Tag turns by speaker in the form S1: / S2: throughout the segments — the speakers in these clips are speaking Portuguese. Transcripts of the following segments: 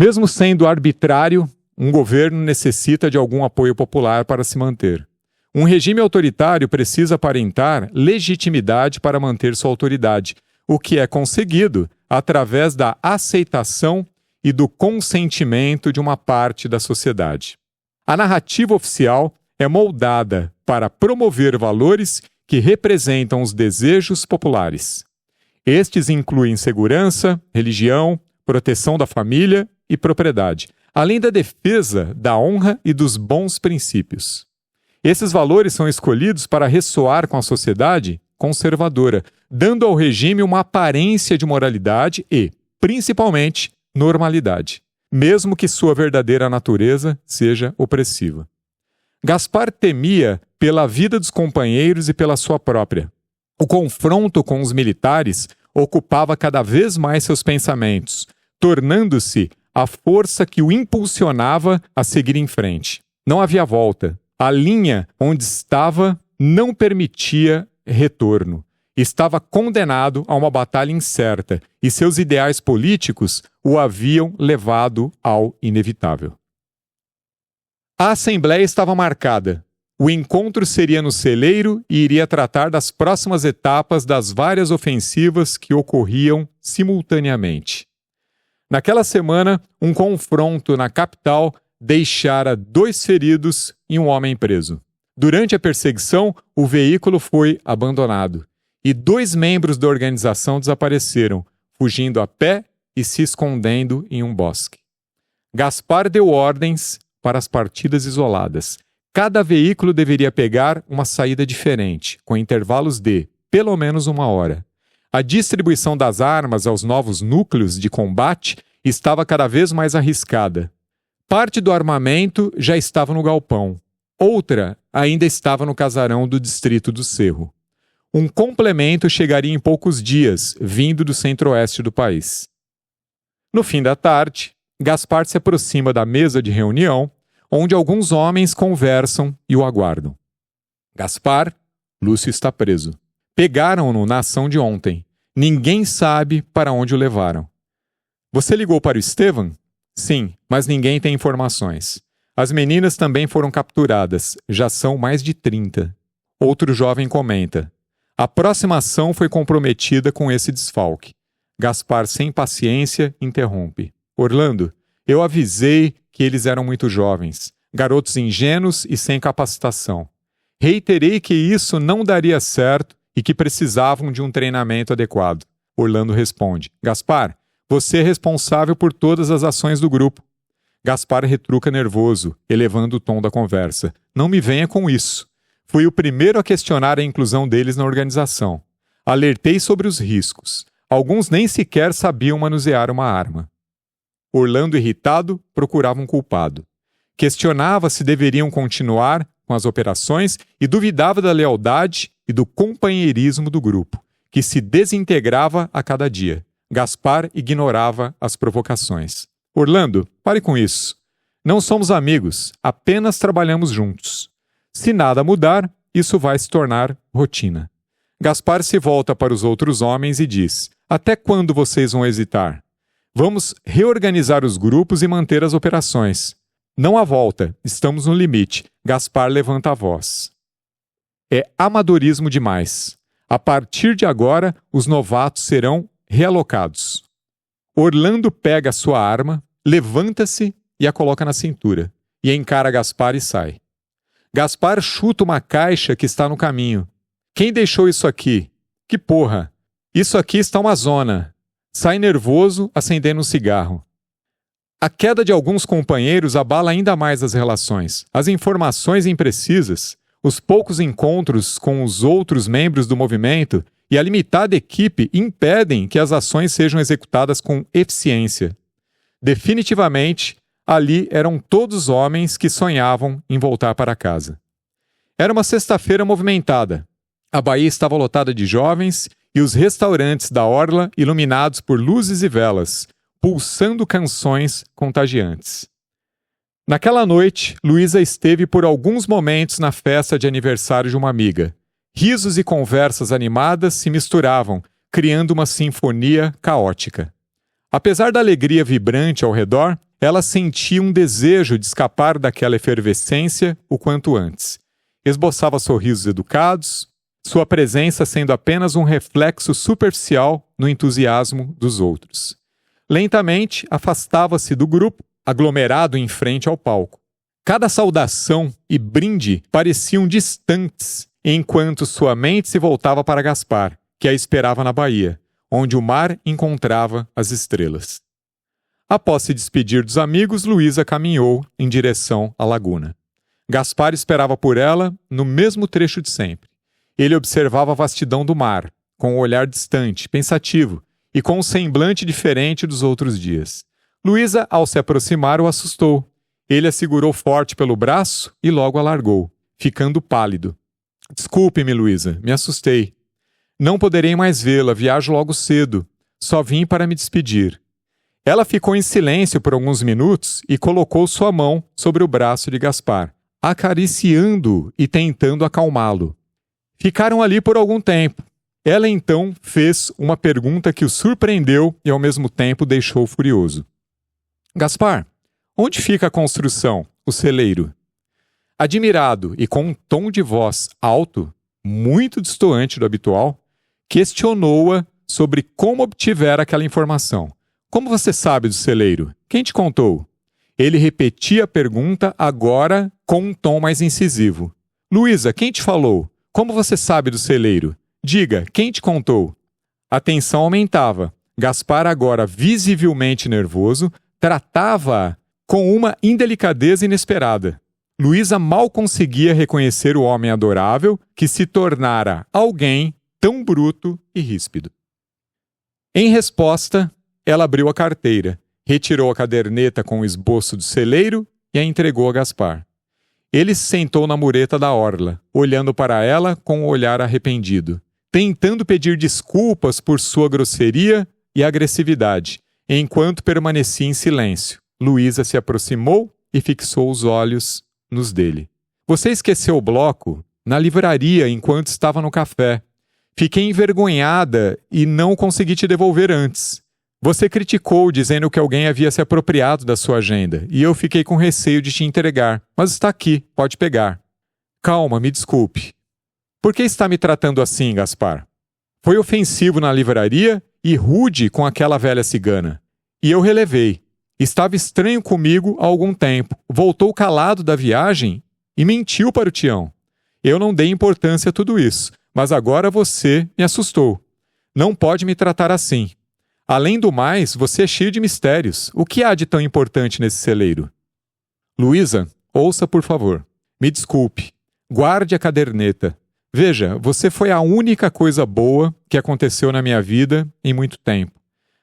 S1: Mesmo sendo arbitrário, um governo necessita de algum apoio popular para se manter. Um regime autoritário precisa aparentar legitimidade para manter sua autoridade, o que é conseguido através da aceitação e do consentimento de uma parte da sociedade. A narrativa oficial é moldada para promover valores que representam os desejos populares. Estes incluem segurança, religião, proteção da família e propriedade, além da defesa da honra e dos bons princípios. Esses valores são escolhidos para ressoar com a sociedade conservadora, dando ao regime uma aparência de moralidade e, principalmente, normalidade, mesmo que sua verdadeira natureza seja opressiva. Gaspar temia pela vida dos companheiros e pela sua própria. O confronto com os militares ocupava cada vez mais seus pensamentos, tornando-se a força que o impulsionava a seguir em frente. Não havia volta. A linha onde estava não permitia retorno. Estava condenado a uma batalha incerta e seus ideais políticos o haviam levado ao inevitável. A assembleia estava marcada. O encontro seria no celeiro e iria tratar das próximas etapas das várias ofensivas que ocorriam simultaneamente. Naquela semana, um confronto na capital deixara 2 feridos e um homem preso. Durante a perseguição, o veículo foi abandonado e 2 membros da organização desapareceram, fugindo a pé e se escondendo em um bosque. Gaspar deu ordens para as partidas isoladas. Cada veículo deveria pegar uma saída diferente, com intervalos de, pelo menos, 1 hora. A distribuição das armas aos novos núcleos de combate estava cada vez mais arriscada. Parte do armamento já estava no galpão. Outra ainda estava no casarão do distrito do Cerro. Um complemento chegaria em poucos dias, vindo do centro-oeste do país. No fim da tarde, Gaspar se aproxima da mesa de reunião, onde alguns homens conversam e o aguardam. Gaspar, Lúcio está preso. Pegaram-no na ação de ontem. Ninguém sabe para onde o levaram. Você ligou para o Estevam? Sim, mas ninguém tem informações. As meninas também foram capturadas, já são mais de 30. Outro jovem comenta. A próxima ação foi comprometida com esse desfalque. Gaspar, sem paciência, interrompe. Orlando, eu avisei que eles eram muito jovens, garotos ingênuos e sem capacitação. Reiterei que isso não daria certo e que precisavam de um treinamento adequado. Orlando responde. Gaspar, você é responsável por todas as ações do grupo. Gaspar retruca nervoso, elevando o tom da conversa. Não me venha com isso. Fui o primeiro a questionar a inclusão deles na organização. Alertei sobre os riscos. Alguns nem sequer sabiam manusear uma arma. Orlando, irritado, procurava um culpado. Questionava se deveriam continuar com as operações e duvidava da lealdade e do companheirismo do grupo, que se desintegrava a cada dia. Gaspar ignorava as provocações. Orlando, pare com isso. Não somos amigos, apenas trabalhamos juntos. Se nada mudar, isso vai se tornar rotina. Gaspar se volta para os outros homens e diz: até quando vocês vão hesitar? Vamos reorganizar os grupos e manter as operações. Não há volta, estamos no limite. Gaspar levanta a voz. É amadorismo demais. A partir de agora, os novatos serão realocados. Orlando pega sua arma, levanta-se e a coloca na cintura, e encara Gaspar e sai. Gaspar chuta uma caixa que está no caminho. Quem deixou isso aqui? Que porra! Isso aqui está uma zona. Sai nervoso, acendendo um cigarro. A queda de alguns companheiros abala ainda mais as relações. As informações imprecisas, os poucos encontros com os outros membros do movimento e a limitada equipe impedem que as ações sejam executadas com eficiência. Definitivamente, ali eram todos homens que sonhavam em voltar para casa. Era uma sexta-feira movimentada. A Bahia estava lotada de jovens e os restaurantes da orla iluminados por luzes e velas, pulsando canções contagiantes. Naquela noite, Luísa esteve por alguns momentos na festa de aniversário de uma amiga. Risos e conversas animadas se misturavam, criando uma sinfonia caótica. Apesar da alegria vibrante ao redor, ela sentia um desejo de escapar daquela efervescência o quanto antes. Esboçava sorrisos educados, sua presença sendo apenas um reflexo superficial no entusiasmo dos outros. Lentamente, afastava-se do grupo, aglomerado em frente ao palco. Cada saudação e brinde pareciam distantes, enquanto sua mente se voltava para Gaspar, que a esperava na baía, onde o mar encontrava as estrelas. Após se despedir dos amigos, Luísa caminhou em direção à laguna. Gaspar esperava por ela no mesmo trecho de sempre. Ele observava a vastidão do mar, com um olhar distante, pensativo, e com um semblante diferente dos outros dias. Luísa, ao se aproximar, o assustou. Ele a segurou forte pelo braço e logo a largou, ficando pálido. Desculpe-me, Luísa, me assustei. Não poderei mais vê-la, viajo logo cedo. Só vim para me despedir. Ela ficou em silêncio por alguns minutos e colocou sua mão sobre o braço de Gaspar, acariciando-o e tentando acalmá-lo. Ficaram ali por algum tempo. Ela então fez uma pergunta que o surpreendeu e ao mesmo tempo deixou furioso. Gaspar, onde fica a construção, o celeiro? Admirado e com um tom de voz alto, muito destoante do habitual, questionou-a sobre como obtivera aquela informação. Como você sabe do celeiro? Quem te contou? Ele repetia a pergunta agora com um tom mais incisivo. Luísa, quem te falou? Como você sabe do celeiro? Diga, quem te contou? A tensão aumentava. Gaspar, agora visivelmente nervoso, tratava-a com uma indelicadeza inesperada. Luísa mal conseguia reconhecer o homem adorável que se tornara alguém tão bruto e ríspido. Em resposta, ela abriu a carteira, retirou a caderneta com o esboço do celeiro e a entregou a Gaspar. Ele se sentou na mureta da orla, olhando para ela com um olhar arrependido, tentando pedir desculpas por sua grosseria e agressividade, enquanto permanecia em silêncio. Luísa se aproximou e fixou os olhos nos dele. Você esqueceu o bloco na livraria enquanto estava no café. Fiquei envergonhada e não consegui te devolver antes. Você criticou dizendo que alguém havia se apropriado da sua agenda e eu fiquei com receio de te entregar, mas está aqui, pode pegar. Calma, me desculpe. Por que está me tratando assim, Gaspar? Foi ofensivo na livraria e rude com aquela velha cigana. E eu relevei. Estava estranho comigo há algum tempo, voltou calado da viagem e mentiu para o Tião. Eu não dei importância a tudo isso, mas agora você me assustou. Não pode me tratar assim. Além do mais, você é cheio de mistérios. O que há de tão importante nesse celeiro? Luísa, ouça por favor. Me desculpe. Guarde a caderneta. Veja, você foi a única coisa boa que aconteceu na minha vida em muito tempo.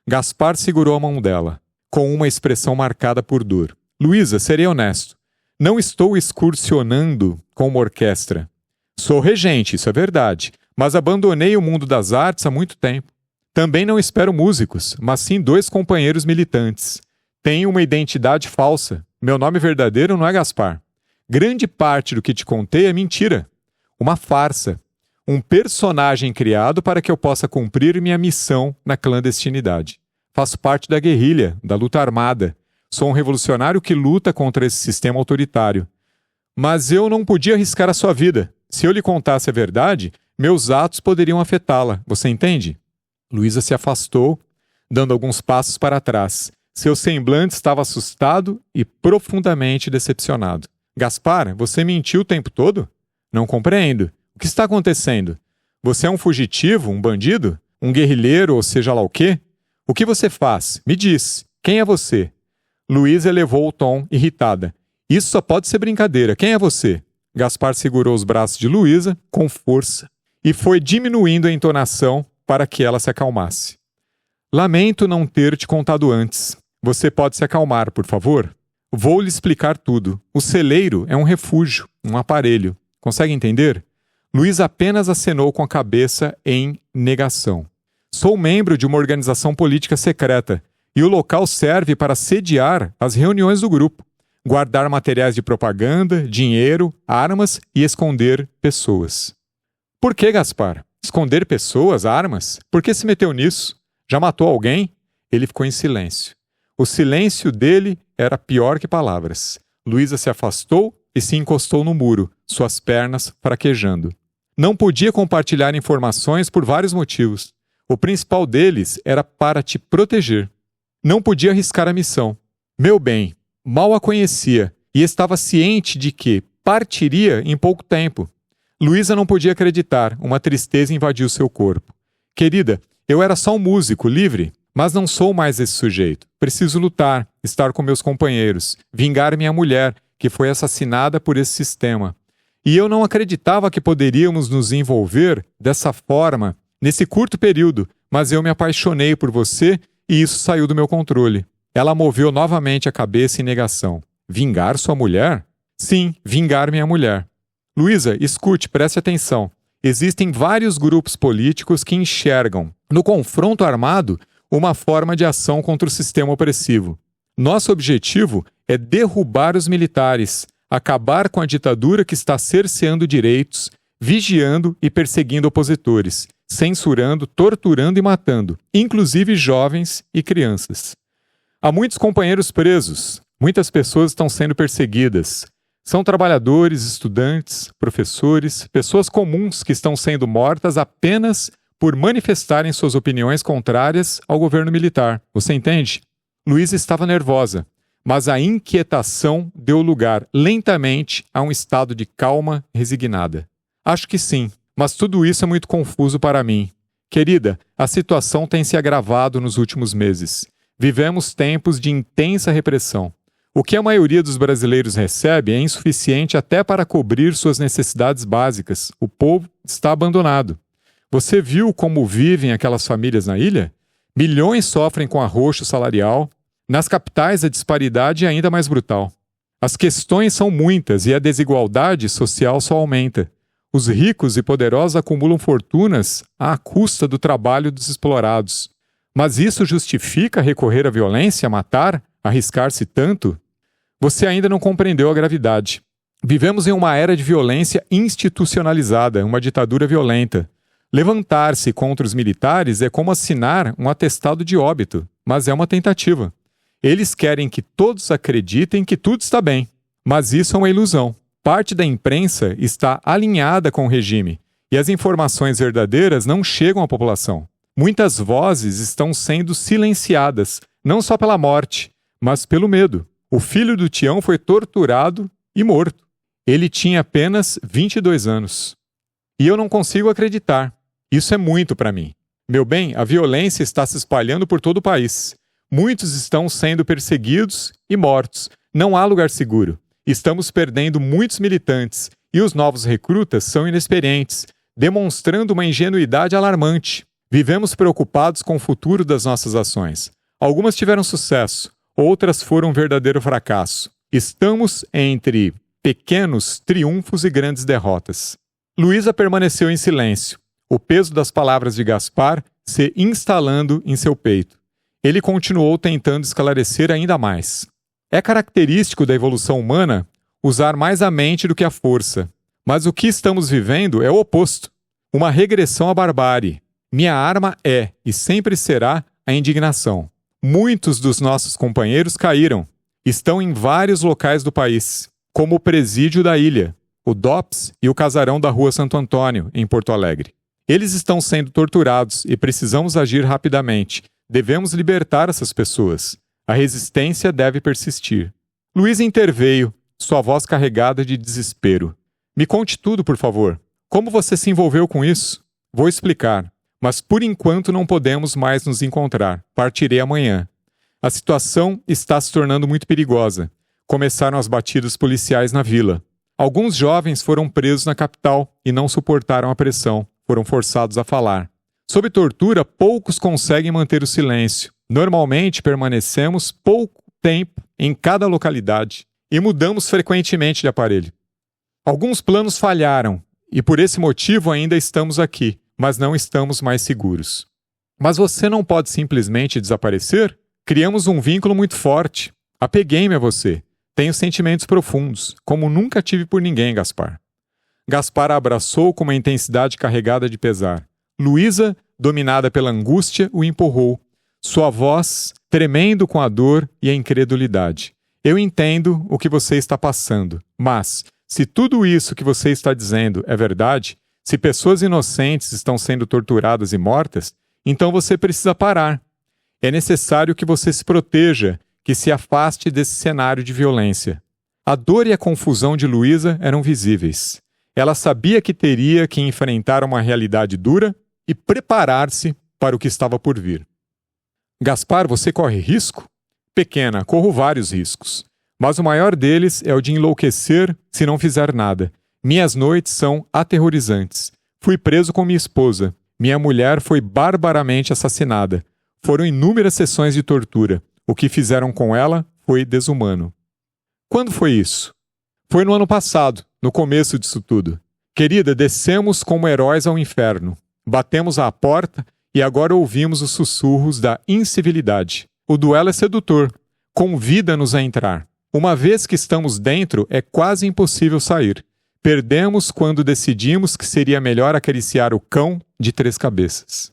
S1: Gaspar segurou a mão dela, com uma expressão marcada por dor. Luísa, serei honesto. Não estou excursionando com uma orquestra. Sou regente, isso é verdade, mas abandonei o mundo das artes há muito tempo. Também não espero músicos, mas sim 2 companheiros militantes. Tenho uma identidade falsa. Meu nome verdadeiro não é Gaspar. Grande parte do que te contei é mentira. Uma farsa. Um personagem criado para que eu possa cumprir minha missão na clandestinidade. Faço parte da guerrilha, da luta armada. Sou um revolucionário que luta contra esse sistema autoritário. Mas eu não podia arriscar a sua vida. Se eu lhe contasse a verdade, meus atos poderiam afetá-la. Você entende? Luísa se afastou, dando alguns passos para trás. Seu semblante estava assustado e profundamente decepcionado. Gaspar, você mentiu o tempo todo? Não compreendo. O que está acontecendo? Você é um fugitivo, um bandido? Um guerrilheiro ou seja lá o quê? O que você faz? Me diz. Quem é você? Luísa elevou o tom, irritada. Isso só pode ser brincadeira. Quem é você? Gaspar segurou os braços de Luísa com força e foi diminuindo a entonação para que ela se acalmasse. Lamento não ter te contado antes. Você pode se acalmar, por favor? Vou lhe explicar tudo. O celeiro é um refúgio, um aparelho. Consegue entender? Luísa apenas acenou com a cabeça em negação. Sou membro de uma organização política secreta e o local serve para sediar as reuniões do grupo, guardar materiais de propaganda, dinheiro, armas e esconder pessoas. Por que, Gaspar? Esconder pessoas, armas? Por que se meteu nisso? Já matou alguém? Ele ficou em silêncio. O silêncio dele era pior que palavras. Luísa se afastou e se encostou no muro, suas pernas fraquejando. Não podia compartilhar informações por vários motivos. O principal deles era para te proteger. Não podia arriscar a missão. Meu bem, mal a conhecia e estava ciente de que partiria em pouco tempo. Luísa não podia acreditar, uma tristeza invadiu seu corpo. Querida, eu era só um músico, livre, mas não sou mais esse sujeito. Preciso lutar, estar com meus companheiros, vingar minha mulher, que foi assassinada por esse sistema. E eu não acreditava que poderíamos nos envolver dessa forma, nesse curto período, mas eu me apaixonei por você e isso saiu do meu controle. Ela moveu novamente a cabeça em negação. Vingar sua mulher? Sim, vingar minha mulher. Luísa, escute, preste atenção. Existem vários grupos políticos que enxergam, no confronto armado, uma forma de ação contra o sistema opressivo. Nosso objetivo é derrubar os militares, acabar com a ditadura que está cerceando direitos, vigiando e perseguindo opositores, censurando, torturando e matando, inclusive jovens e crianças. Há muitos companheiros presos, muitas pessoas estão sendo perseguidas. São trabalhadores, estudantes, professores, pessoas comuns que estão sendo mortas apenas por manifestarem suas opiniões contrárias ao governo militar. Você entende? Luísa estava nervosa, mas a inquietação deu lugar lentamente a um estado de calma resignada. Acho que sim, mas tudo isso é muito confuso para mim. Querida, a situação tem se agravado nos últimos meses. Vivemos tempos de intensa repressão. O que a maioria dos brasileiros recebe é insuficiente até para cobrir suas necessidades básicas. O povo está abandonado. Você viu como vivem aquelas famílias na ilha? Milhões sofrem com arroxo salarial. Nas capitais, a disparidade é ainda mais brutal. As questões são muitas e a desigualdade social só aumenta. Os ricos e poderosos acumulam fortunas à custa do trabalho dos explorados. Mas isso justifica recorrer à violência, matar, arriscar-se tanto? Você ainda não compreendeu a gravidade. Vivemos em uma era de violência institucionalizada, uma ditadura violenta. Levantar-se contra os militares é como assinar um atestado de óbito, mas é uma tentativa. Eles querem que todos acreditem que tudo está bem, mas isso é uma ilusão. Parte da imprensa está alinhada com o regime e as informações verdadeiras não chegam à população. Muitas vozes estão sendo silenciadas, não só pela morte, mas pelo medo. O filho do Tião foi torturado e morto. Ele tinha apenas 22 anos. E eu não consigo acreditar. Isso é muito para mim. Meu bem, a violência está se espalhando por todo o país. Muitos estão sendo perseguidos e mortos. Não há lugar seguro. Estamos perdendo muitos militantes e os novos recrutas são inexperientes, demonstrando uma ingenuidade alarmante. Vivemos preocupados com o futuro das nossas ações. Algumas tiveram sucesso, outras foram um verdadeiro fracasso. Estamos entre pequenos triunfos e grandes derrotas. Luísa permaneceu em silêncio, o peso das palavras de Gaspar se instalando em seu peito. Ele continuou tentando esclarecer ainda mais. É característico da evolução humana usar mais a mente do que a força. Mas o que estamos vivendo é o oposto. Uma regressão à barbárie. Minha arma é, e sempre será, a indignação. Muitos dos nossos companheiros caíram. Estão em vários locais do país, como o presídio da ilha, o DOPS e o casarão da Rua Santo Antônio, em Porto Alegre. Eles estão sendo torturados e precisamos agir rapidamente. Devemos libertar essas pessoas. A resistência deve persistir. Luísa interveio, sua voz carregada de desespero. Me conte tudo, por favor. Como você se envolveu com isso? Vou explicar. Mas por enquanto não podemos mais nos encontrar. Partirei amanhã. A situação está se tornando muito perigosa. Começaram as batidas policiais na vila. Alguns jovens foram presos na capital e não suportaram a pressão. Foram forçados a falar. Sob tortura, poucos conseguem manter o silêncio. Normalmente permanecemos pouco tempo em cada localidade e mudamos frequentemente de aparelho. Alguns planos falharam e por esse motivo ainda estamos aqui. Mas não estamos mais seguros. Mas você não pode simplesmente desaparecer? Criamos um vínculo muito forte. Apeguei-me a você. Tenho sentimentos profundos, como nunca tive por ninguém, Gaspar. Gaspar a abraçou com uma intensidade carregada de pesar. Luísa, dominada pela angústia, o empurrou. Sua voz tremendo com a dor e a incredulidade. Eu entendo o que você está passando, mas se tudo isso que você está dizendo é verdade, se pessoas inocentes estão sendo torturadas e mortas, então você precisa parar. É necessário que você se proteja, que se afaste desse cenário de violência. A dor e a confusão de Luísa eram visíveis. Ela sabia que teria que enfrentar uma realidade dura e preparar-se para o que estava por vir. Gaspar, você corre risco? Pequena, corro vários riscos. Mas o maior deles é o de enlouquecer se não fizer nada. Minhas noites são aterrorizantes. Fui preso com minha esposa. Minha mulher foi barbaramente assassinada. Foram inúmeras sessões de tortura. O que fizeram com ela foi desumano. Quando foi isso? Foi no ano passado, no começo disso tudo. Querida, descemos como heróis ao inferno. Batemos à porta e agora ouvimos os sussurros da incivilidade. O duelo é sedutor. Convida-nos a entrar. Uma vez que estamos dentro, é quase impossível sair. Perdemos quando decidimos que seria melhor acariciar o cão de 3 cabeças.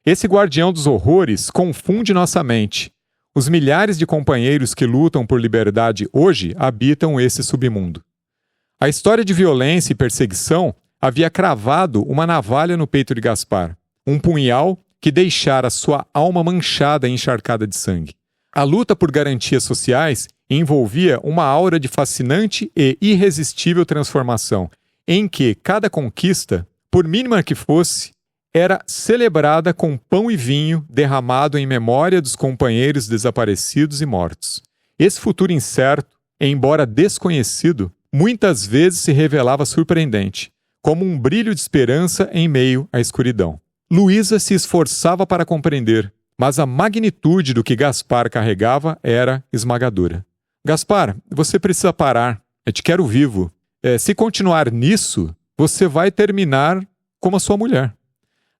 S1: Esse guardião dos horrores confunde nossa mente. Os milhares de companheiros que lutam por liberdade hoje habitam esse submundo. A história de violência e perseguição havia cravado uma navalha no peito de Gaspar, um punhal que deixara sua alma manchada e encharcada de sangue. A luta por garantias sociais envolvia uma aura de fascinante e irresistível transformação, em que cada conquista, por mínima que fosse, era celebrada com pão e vinho derramado em memória dos companheiros desaparecidos e mortos. Esse futuro incerto, embora desconhecido, muitas vezes se revelava surpreendente, como um brilho de esperança em meio à escuridão. Luísa se esforçava para compreender, mas a magnitude do que Gaspar carregava era esmagadora. Gaspar, você precisa parar. Eu te quero vivo. Se continuar nisso, você vai terminar como a sua mulher.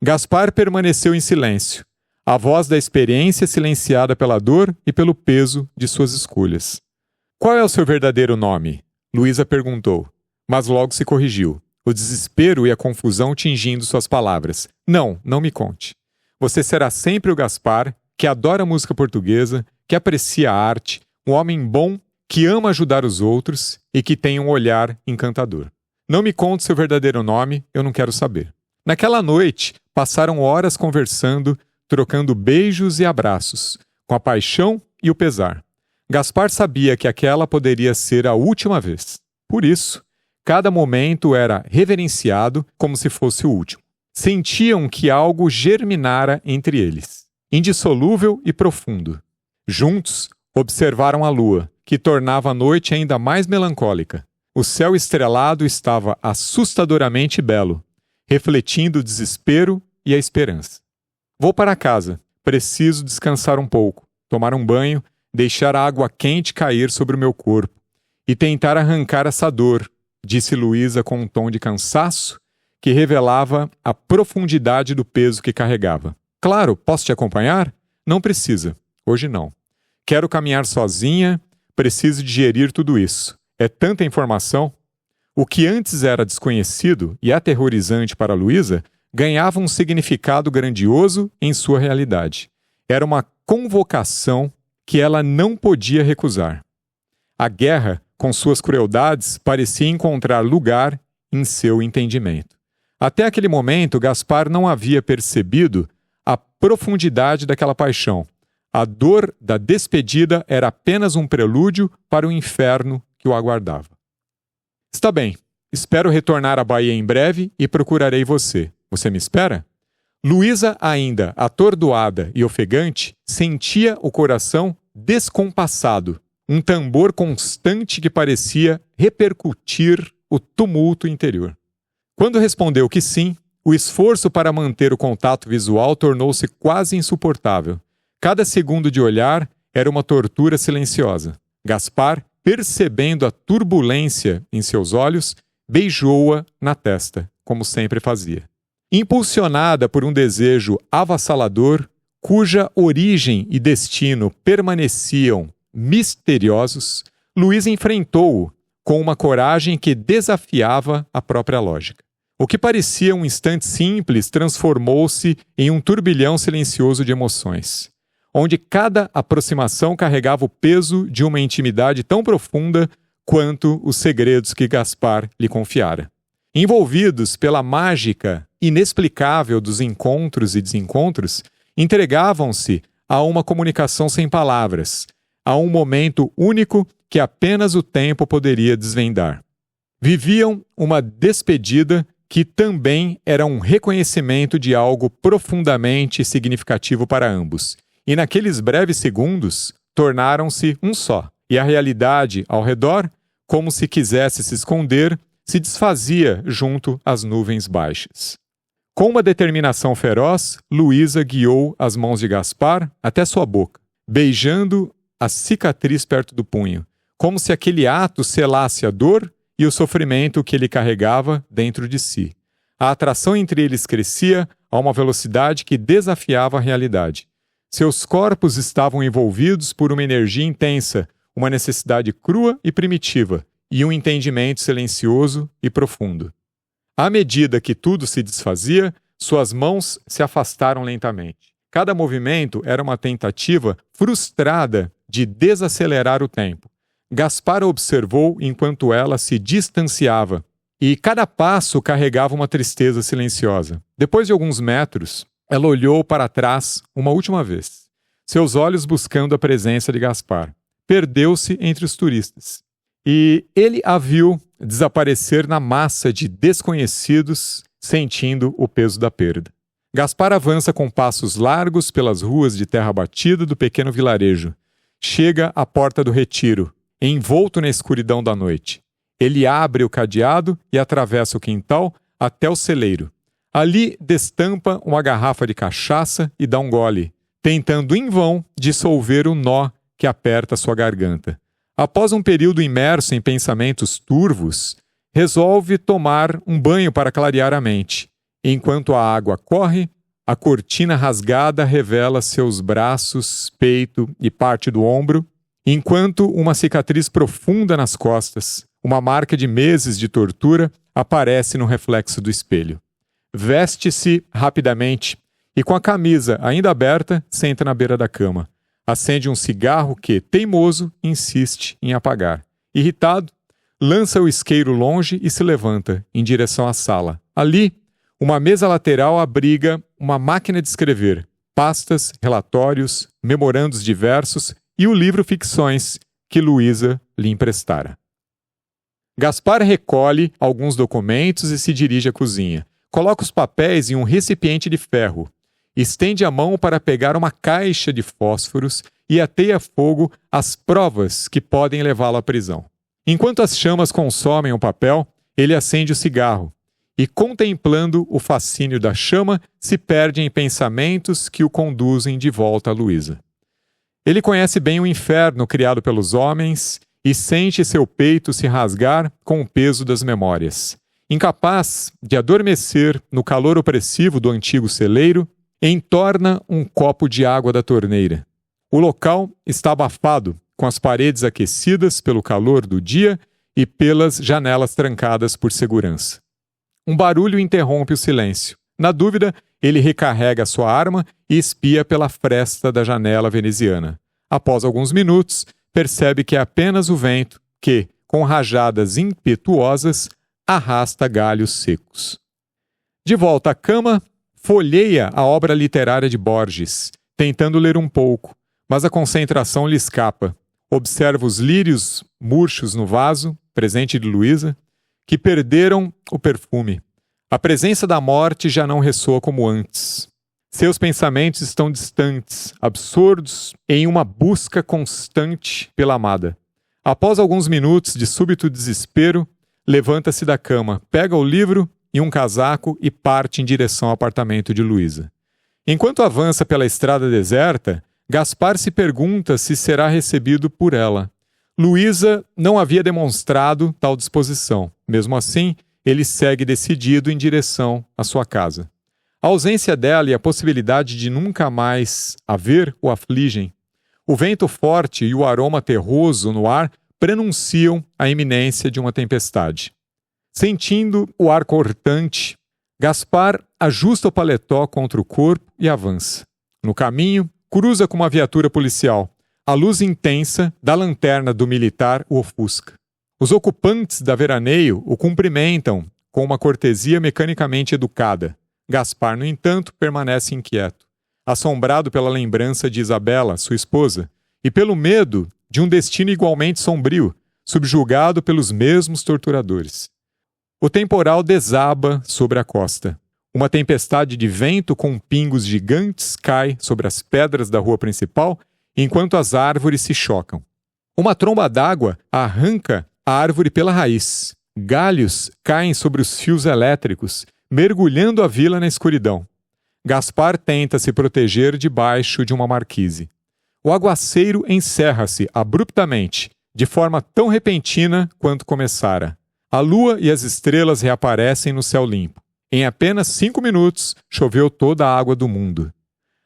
S1: Gaspar permaneceu em silêncio, a voz da experiência silenciada pela dor e pelo peso de suas escolhas. Qual é o seu verdadeiro nome? Luísa perguntou, mas logo se corrigiu, o desespero e a confusão tingindo suas palavras. Não me conte. Você será sempre o Gaspar, que adora música portuguesa, que aprecia a arte, um homem bom, que ama ajudar os outros e que tem um olhar encantador. Não me conte seu verdadeiro nome, eu não quero saber. Naquela noite, passaram horas conversando, trocando beijos e abraços, com a paixão e o pesar. Gaspar sabia que aquela poderia ser a última vez. Por isso, cada momento era reverenciado como se fosse o último. Sentiam que algo germinara entre eles, indissolúvel e profundo. Juntos, observaram a lua, que tornava a noite ainda mais melancólica. O céu estrelado estava assustadoramente belo, refletindo o desespero e a esperança. Vou para casa. Preciso descansar um pouco, tomar um banho, deixar a água quente cair sobre o meu corpo e tentar arrancar essa dor, disse Luísa com um tom de cansaço que revelava a profundidade do peso que carregava. Claro, posso te acompanhar? Não precisa. Hoje não. Quero caminhar sozinha, preciso digerir tudo isso. É tanta informação. O que antes era desconhecido e aterrorizante para Luísa ganhava um significado grandioso em sua realidade. Era uma convocação que ela não podia recusar. A guerra, com suas crueldades, parecia encontrar lugar em seu entendimento. Até aquele momento, Gaspar não havia percebido a profundidade daquela paixão. A dor da despedida era apenas um prelúdio para o inferno que o aguardava. Está bem, espero retornar à Bahia em breve e procurarei você. Você me espera? Luísa, ainda atordoada e ofegante, sentia o coração descompassado, um tambor constante que parecia repercutir o tumulto interior. Quando respondeu que sim, o esforço para manter o contato visual tornou-se quase insuportável. Cada segundo de olhar era uma tortura silenciosa. Gaspar, percebendo a turbulência em seus olhos, beijou-a na testa, como sempre fazia. Impulsionada por um desejo avassalador, cuja origem e destino permaneciam misteriosos, Luísa enfrentou-o com uma coragem que desafiava a própria lógica. O que parecia um instante simples transformou-se em um turbilhão silencioso de emoções. onde cada aproximação carregava o peso de uma intimidade tão profunda quanto os segredos que Gaspar lhe confiara. Envolvidos pela mágica inexplicável dos encontros e desencontros, entregavam-se a uma comunicação sem palavras, a um momento único que apenas o tempo poderia desvendar. Viviam uma despedida que também era um reconhecimento de algo profundamente significativo para ambos, e naqueles breves segundos tornaram-se um só, e a realidade ao redor, como se quisesse se esconder, se desfazia junto às nuvens baixas. Com uma determinação feroz, Luísa guiou as mãos de Gaspar até sua boca, beijando a cicatriz perto do punho, como se aquele ato selasse a dor e o sofrimento que ele carregava dentro de si. A atração entre eles crescia a uma velocidade que desafiava a realidade. Seus corpos estavam envolvidos por uma energia intensa, uma necessidade crua e primitiva, e um entendimento silencioso e profundo. À medida que tudo se desfazia, suas mãos se afastaram lentamente. Cada movimento era uma tentativa frustrada de desacelerar o tempo. Gaspar observou enquanto ela se distanciava, e cada passo carregava uma tristeza silenciosa. Depois de alguns metros, ela olhou para trás uma última vez, seus olhos buscando a presença de Gaspar. Perdeu-se entre os turistas. E ele a viu desaparecer na massa de desconhecidos, sentindo o peso da perda. Gaspar avança com passos largos pelas ruas de terra batida do pequeno vilarejo. Chega à porta do retiro, envolto na escuridão da noite. Ele abre o cadeado e atravessa o quintal até o celeiro. Ali destampa uma garrafa de cachaça e dá um gole, tentando em vão dissolver o nó que aperta sua garganta. Após um período imerso em pensamentos turvos, resolve tomar um banho para clarear a mente. Enquanto a água corre, a cortina rasgada revela seus braços, peito e parte do ombro, enquanto uma cicatriz profunda nas costas, uma marca de meses de tortura, aparece no reflexo do espelho. Veste-se rapidamente e, com a camisa ainda aberta, senta na beira da cama. Acende um cigarro que, teimoso, insiste em apagar. Irritado, lança o isqueiro longe e se levanta, em direção à sala. Ali, uma mesa lateral abriga uma máquina de escrever, pastas, relatórios, memorandos diversos e o livro Ficções que Luísa lhe emprestara. Gaspar recolhe alguns documentos e se dirige à cozinha. Coloca os papéis em um recipiente de ferro. Estende a mão para pegar uma caixa de fósforos e ateia fogo às provas que podem levá-lo à prisão. Enquanto as chamas consomem o papel, ele acende o cigarro e, contemplando o fascínio da chama, se perde em pensamentos que o conduzem de volta a Luísa. Ele conhece bem o inferno criado pelos homens e sente seu peito se rasgar com o peso das memórias. Incapaz de adormecer no calor opressivo do antigo celeiro, entorna um copo de água da torneira. O local está abafado, com as paredes aquecidas pelo calor do dia e pelas janelas trancadas por segurança. Um barulho interrompe o silêncio. Na dúvida, ele recarrega sua arma e espia pela fresta da janela veneziana. Após alguns minutos, percebe que é apenas o vento que, com rajadas impetuosas, arrasta galhos secos. De volta à cama, folheia a obra literária de Borges, tentando ler um pouco, mas a concentração lhe escapa. Observa os lírios murchos no vaso, presente de Luísa, que perderam o perfume. A presença da morte já não ressoa como antes. Seus pensamentos estão distantes, absortos em uma busca constante pela amada. Após alguns minutos de súbito desespero, levanta-se da cama, pega o livro e um casaco e parte em direção ao apartamento de Luísa. Enquanto avança pela estrada deserta, Gaspar se pergunta se será recebido por ela. Luísa não havia demonstrado tal disposição. Mesmo assim, ele segue decidido em direção à sua casa. A ausência dela e a possibilidade de nunca mais a ver o afligem. O vento forte e o aroma terroso no ar prenunciam a iminência de uma tempestade. Sentindo o ar cortante, Gaspar ajusta o paletó contra o corpo e avança. No caminho, cruza com uma viatura policial. A luz intensa da lanterna do militar o ofusca. Os ocupantes da veraneio o cumprimentam com uma cortesia mecanicamente educada. Gaspar, no entanto, permanece inquieto, assombrado pela lembrança de Isabela, sua esposa, e pelo medo de um destino igualmente sombrio, subjugado pelos mesmos torturadores. O temporal desaba sobre a costa. Uma tempestade de vento com pingos gigantes cai sobre as pedras da rua principal, enquanto as árvores se chocam. Uma tromba d'água arranca a árvore pela raiz. Galhos caem sobre os fios elétricos, mergulhando a vila na escuridão. Gaspar tenta se proteger debaixo de uma marquise. O aguaceiro encerra-se abruptamente, de forma tão repentina quanto começara. A lua e as estrelas reaparecem no céu limpo. Em apenas 5 minutos, choveu toda a água do mundo.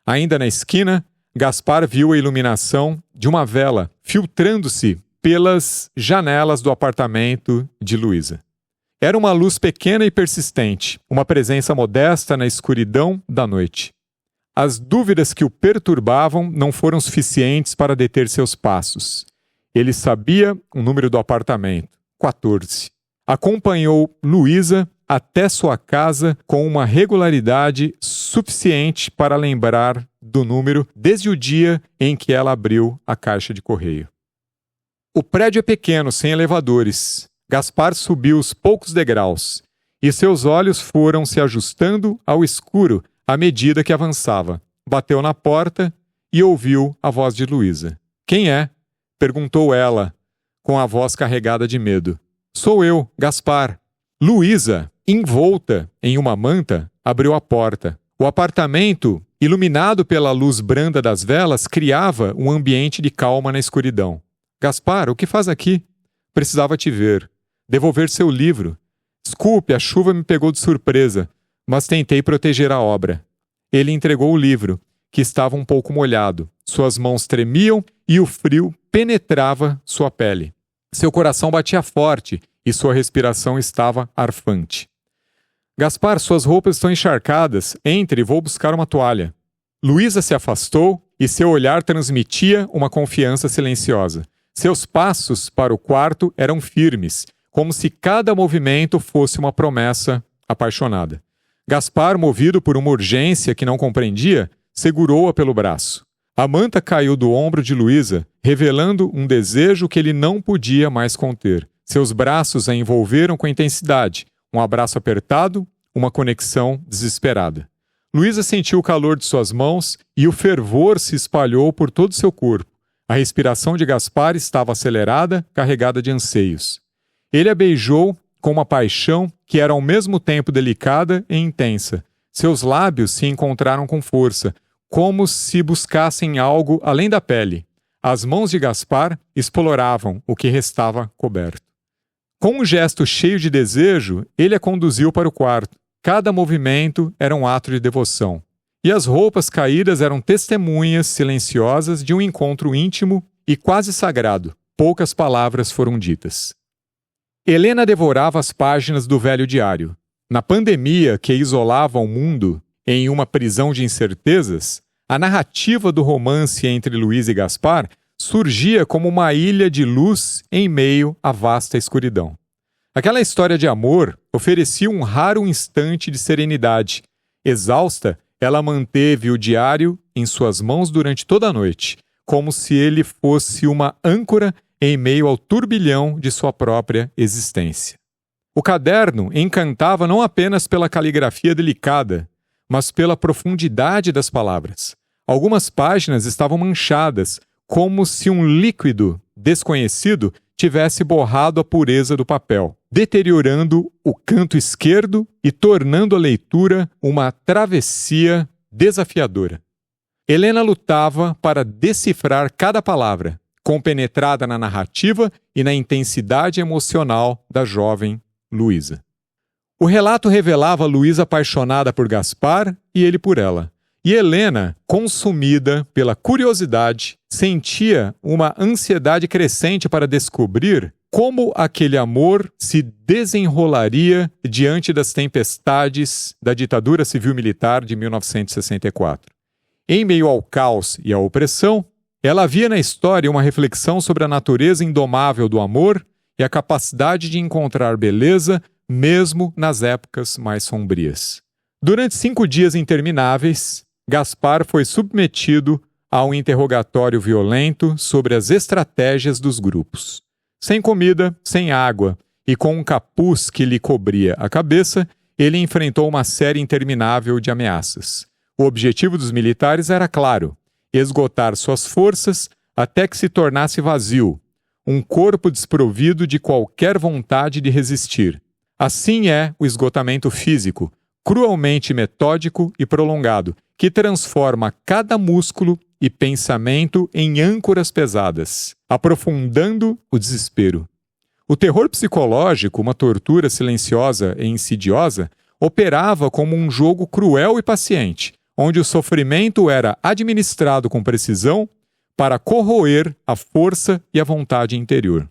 S1: Ainda na esquina, Gaspar viu a iluminação de uma vela filtrando-se pelas janelas do apartamento de Luísa. Era uma luz pequena e persistente, uma presença modesta na escuridão da noite. As dúvidas que o perturbavam não foram suficientes para deter seus passos. Ele sabia o número do apartamento, 14. Acompanhou Luísa até sua casa com uma regularidade suficiente para lembrar do número desde o dia em que ela abriu a caixa de correio. O prédio é pequeno, sem elevadores. Gaspar subiu os poucos degraus, e seus olhos foram se ajustando ao escuro à medida que avançava. Bateu na porta e ouviu a voz de Luísa. "Quem é?" perguntou ela, com a voz carregada de medo. "Sou eu, Gaspar." Luísa, envolta em uma manta, abriu a porta. O apartamento, iluminado pela luz branda das velas, criava um ambiente de calma na escuridão. "Gaspar, o que faz aqui?" "Precisava te ver. Devolver seu livro. Desculpe, a chuva me pegou de surpresa, mas tentei proteger a obra." Ele entregou o livro, que estava um pouco molhado. Suas mãos tremiam e o frio penetrava sua pele. Seu coração batia forte e sua respiração estava arfante. "Gaspar, suas roupas estão encharcadas. Entre e vou buscar uma toalha." Luísa se afastou e seu olhar transmitia uma confiança silenciosa. Seus passos para o quarto eram firmes, como se cada movimento fosse uma promessa apaixonada. Gaspar, movido por uma urgência que não compreendia, segurou-a pelo braço. A manta caiu do ombro de Luísa, revelando um desejo que ele não podia mais conter. Seus braços a envolveram com intensidade, um abraço apertado, uma conexão desesperada. Luísa sentiu o calor de suas mãos e o fervor se espalhou por todo seu corpo. A respiração de Gaspar estava acelerada, carregada de anseios. Ele a beijou com uma paixão que era ao mesmo tempo delicada e intensa. Seus lábios se encontraram com força, como se buscassem algo além da pele. As mãos de Gaspar exploravam o que restava coberto. Com um gesto cheio de desejo, ele a conduziu para o quarto. Cada movimento era um ato de devoção. E as roupas caídas eram testemunhas silenciosas de um encontro íntimo e quase sagrado. Poucas palavras foram ditas. Helena devorava as páginas do velho diário. Na pandemia que isolava o mundo em uma prisão de incertezas, a narrativa do romance entre Luísa e Gaspar surgia como uma ilha de luz em meio à vasta escuridão. Aquela história de amor oferecia um raro instante de serenidade. Exausta, ela manteve o diário em suas mãos durante toda a noite, como se ele fosse uma âncora em meio ao turbilhão de sua própria existência. O caderno encantava não apenas pela caligrafia delicada, mas pela profundidade das palavras. Algumas páginas estavam manchadas, como se um líquido desconhecido tivesse borrado a pureza do papel, deteriorando o canto esquerdo e tornando a leitura uma travessia desafiadora. Helena lutava para decifrar cada palavra, compenetrada na narrativa e na intensidade emocional da jovem Luísa. O relato revelava Luísa apaixonada por Gaspar e ele por ela. E Helena, consumida pela curiosidade, sentia uma ansiedade crescente para descobrir como aquele amor se desenrolaria diante das tempestades da ditadura civil-militar de 1964. Em meio ao caos e à opressão, ela via na história uma reflexão sobre a natureza indomável do amor e a capacidade de encontrar beleza mesmo nas épocas mais sombrias. Durante 5 dias intermináveis, Gaspar foi submetido a um interrogatório violento sobre as estratégias dos grupos. Sem comida, sem água e com um capuz que lhe cobria a cabeça, ele enfrentou uma série interminável de ameaças. O objetivo dos militares era claro: esgotar suas forças até que se tornasse vazio, um corpo desprovido de qualquer vontade de resistir. Assim é o esgotamento físico, cruelmente metódico e prolongado, que transforma cada músculo e pensamento em âncoras pesadas, aprofundando o desespero. O terror psicológico, uma tortura silenciosa e insidiosa, operava como um jogo cruel e paciente, onde o sofrimento era administrado com precisão para corroer a força e a vontade interior.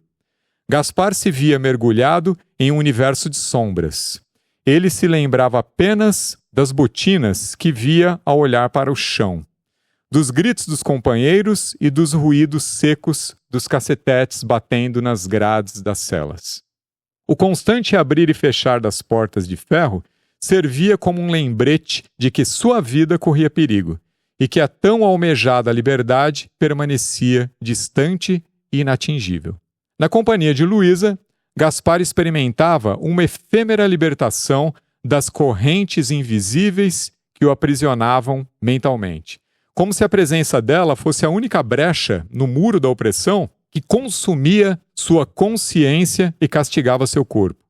S1: Gaspar se via mergulhado em um universo de sombras. Ele se lembrava apenas das botinas que via ao olhar para o chão, dos gritos dos companheiros e dos ruídos secos dos cacetetes batendo nas grades das celas. O constante abrir e fechar das portas de ferro servia como um lembrete de que sua vida corria perigo e que a tão almejada liberdade permanecia distante e inatingível. Na companhia de Luísa, Gaspar experimentava uma efêmera libertação das correntes invisíveis que o aprisionavam mentalmente, como se a presença dela fosse a única brecha no muro da opressão que consumia sua consciência e castigava seu corpo.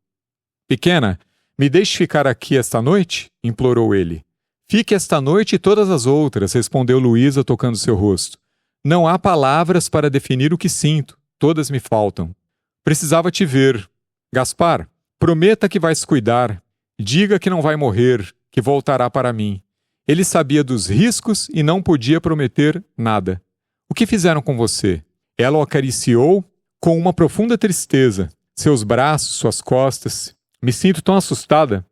S1: Pequena, me deixe ficar aqui esta noite? Implorou ele. Fique esta noite e todas as outras, respondeu Luísa tocando seu rosto. Não há palavras para definir o que sinto, todas me faltam. Precisava te ver. Gaspar, prometa que vai se cuidar. Diga que não vai morrer, que voltará para mim. Ele sabia dos riscos e não podia prometer nada. O que fizeram com você? Ela o acariciou com uma profunda tristeza. Seus braços, suas costas. Me sinto tão assustada.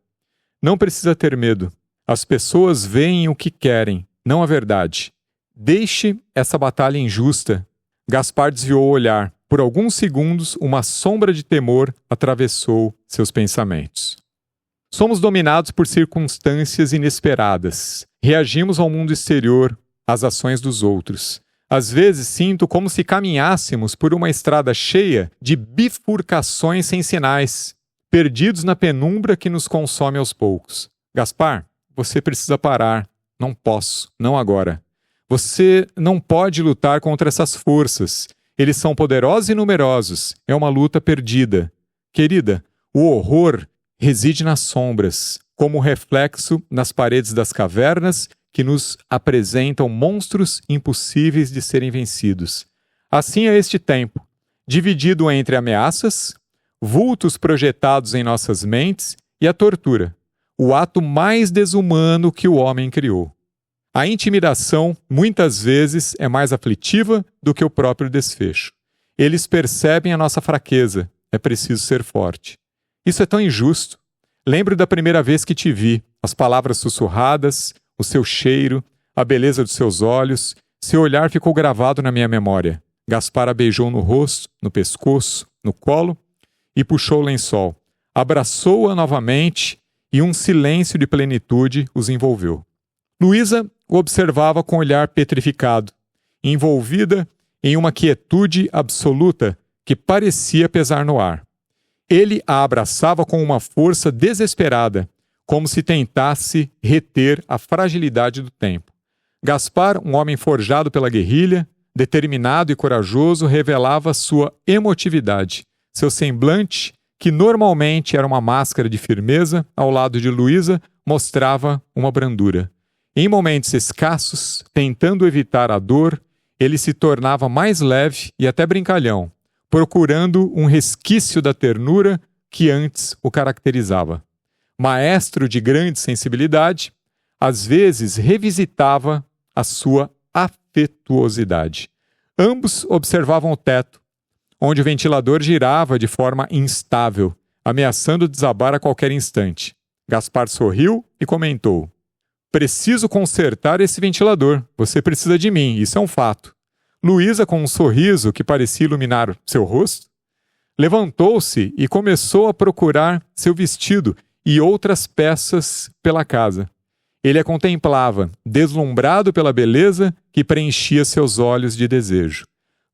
S1: Não precisa ter medo. As pessoas veem o que querem, não a verdade. Deixe essa batalha injusta. Gaspar desviou o olhar. Por alguns segundos, uma sombra de temor atravessou seus pensamentos. Somos dominados por circunstâncias inesperadas. Reagimos ao mundo exterior, às ações dos outros. Às vezes sinto como se caminhássemos por uma estrada cheia de bifurcações sem sinais, perdidos na penumbra que nos consome aos poucos. Gaspar, você precisa parar. Não posso, não agora. Você não pode lutar contra essas forças. Eles são poderosos e numerosos. É uma luta perdida. Querida, o horror reside nas sombras, como reflexo nas paredes das cavernas que nos apresentam monstros impossíveis de serem vencidos. Assim é este tempo, dividido entre ameaças, vultos projetados em nossas mentes e a tortura, o ato mais desumano que o homem criou. A intimidação, muitas vezes, é mais aflitiva do que o próprio desfecho. Eles percebem a nossa fraqueza. É preciso ser forte. Isso é tão injusto. Lembro da primeira vez que te vi, as palavras sussurradas, o seu cheiro, a beleza dos seus olhos. Seu olhar ficou gravado na minha memória. Gaspar a beijou no rosto, no pescoço, no colo e puxou o lençol. Abraçou-a novamente e um silêncio de plenitude os envolveu. Luísa o observava com o olhar petrificado, envolvida em uma quietude absoluta que parecia pesar no ar. Ele a abraçava com uma força desesperada, como se tentasse reter a fragilidade do tempo. Gaspar, um homem forjado pela guerrilha, determinado e corajoso, revelava sua emotividade. Seu semblante, que normalmente era uma máscara de firmeza, ao lado de Luísa, mostrava uma brandura. Em momentos escassos, tentando evitar a dor, ele se tornava mais leve e até brincalhão, procurando um resquício da ternura que antes o caracterizava. Maestro de grande sensibilidade, às vezes revisitava a sua afetuosidade. Ambos observavam o teto, onde o ventilador girava de forma instável, ameaçando desabar a qualquer instante. Gaspar sorriu e comentou: Preciso consertar esse ventilador. Você precisa de mim, isso é um fato. Luísa, com um sorriso que parecia iluminar seu rosto, levantou-se e começou a procurar seu vestido e outras peças pela casa. Ele a contemplava, deslumbrado pela beleza que preenchia seus olhos de desejo.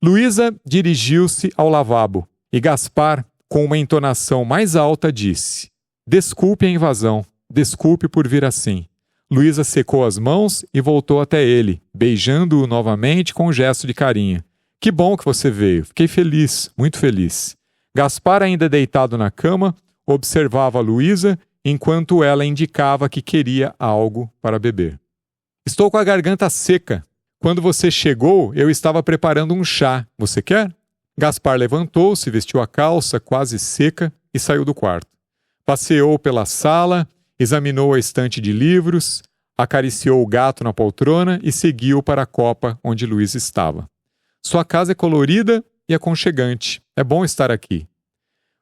S1: Luísa dirigiu-se ao lavabo e Gaspar, com uma entonação mais alta, disse: "Desculpe a invasão, desculpe por vir assim." Luísa secou as mãos e voltou até ele, beijando-o novamente com um gesto de carinho. "Que bom que você veio. Fiquei feliz, muito feliz." Gaspar, ainda deitado na cama, observava Luísa enquanto ela indicava que queria algo para beber. "Estou com a garganta seca. Quando você chegou, eu estava preparando um chá. Você quer?" Gaspar levantou-se, vestiu a calça quase seca e saiu do quarto. Passeou pela sala, examinou a estante de livros, acariciou o gato na poltrona e seguiu para a copa onde Luísa estava. "Sua casa é colorida e aconchegante. É bom estar aqui.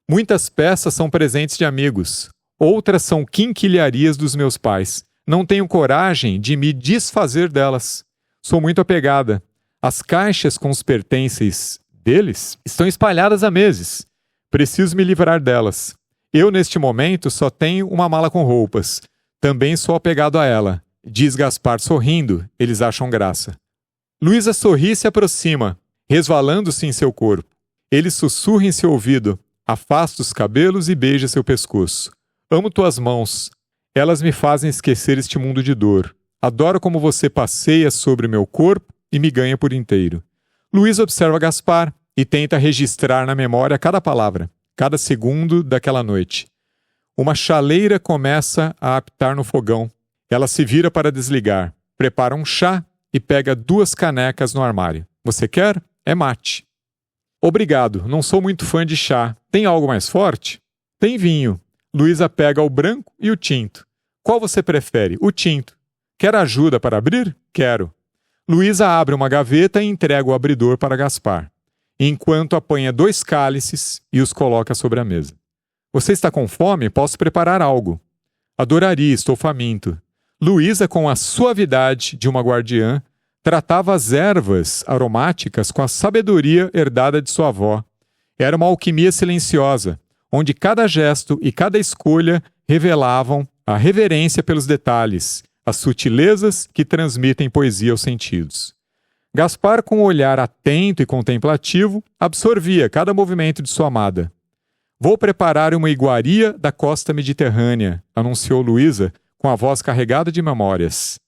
S1: Muitas peças são presentes de amigos. Outras são quinquilharias dos meus pais. Não tenho coragem de me desfazer delas. Sou muito apegada. As caixas com os pertences deles estão espalhadas há meses. Preciso me livrar delas. Eu, neste momento, só tenho uma mala com roupas. Também sou apegado a ela," diz Gaspar sorrindo. Eles acham graça. Luísa sorri e se aproxima, resvalando-se em seu corpo. Ele sussurra em seu ouvido, afasta os cabelos e beija seu pescoço. "Amo tuas mãos. Elas me fazem esquecer este mundo de dor. Adoro como você passeia sobre meu corpo e me ganha por inteiro." Luísa observa Gaspar e tenta registrar na memória cada palavra, cada segundo daquela noite. Uma chaleira começa a apitar no fogão. Ela se vira para desligar, prepara um chá e pega 2 canecas no armário. "Você quer? É mate." "Obrigado, não sou muito fã de chá. Tem algo mais forte?" "Tem vinho." Luísa pega o branco e o tinto. "Qual você prefere?" "O tinto." "Quer ajuda para abrir?" "Quero." Luísa abre uma gaveta e entrega o abridor para Gaspar, enquanto apanha 2 cálices e os coloca sobre a mesa. "Você está com fome? Posso preparar algo." "Adoraria, estou faminto." Luísa, com a suavidade de uma guardiã, tratava as ervas aromáticas com a sabedoria herdada de sua avó. Era uma alquimia silenciosa, onde cada gesto e cada escolha revelavam a reverência pelos detalhes, as sutilezas que transmitem poesia aos sentidos. Gaspar, com um olhar atento e contemplativo, absorvia cada movimento de sua amada. "Vou preparar uma iguaria da costa mediterrânea," anunciou Luísa, com a voz carregada de memórias.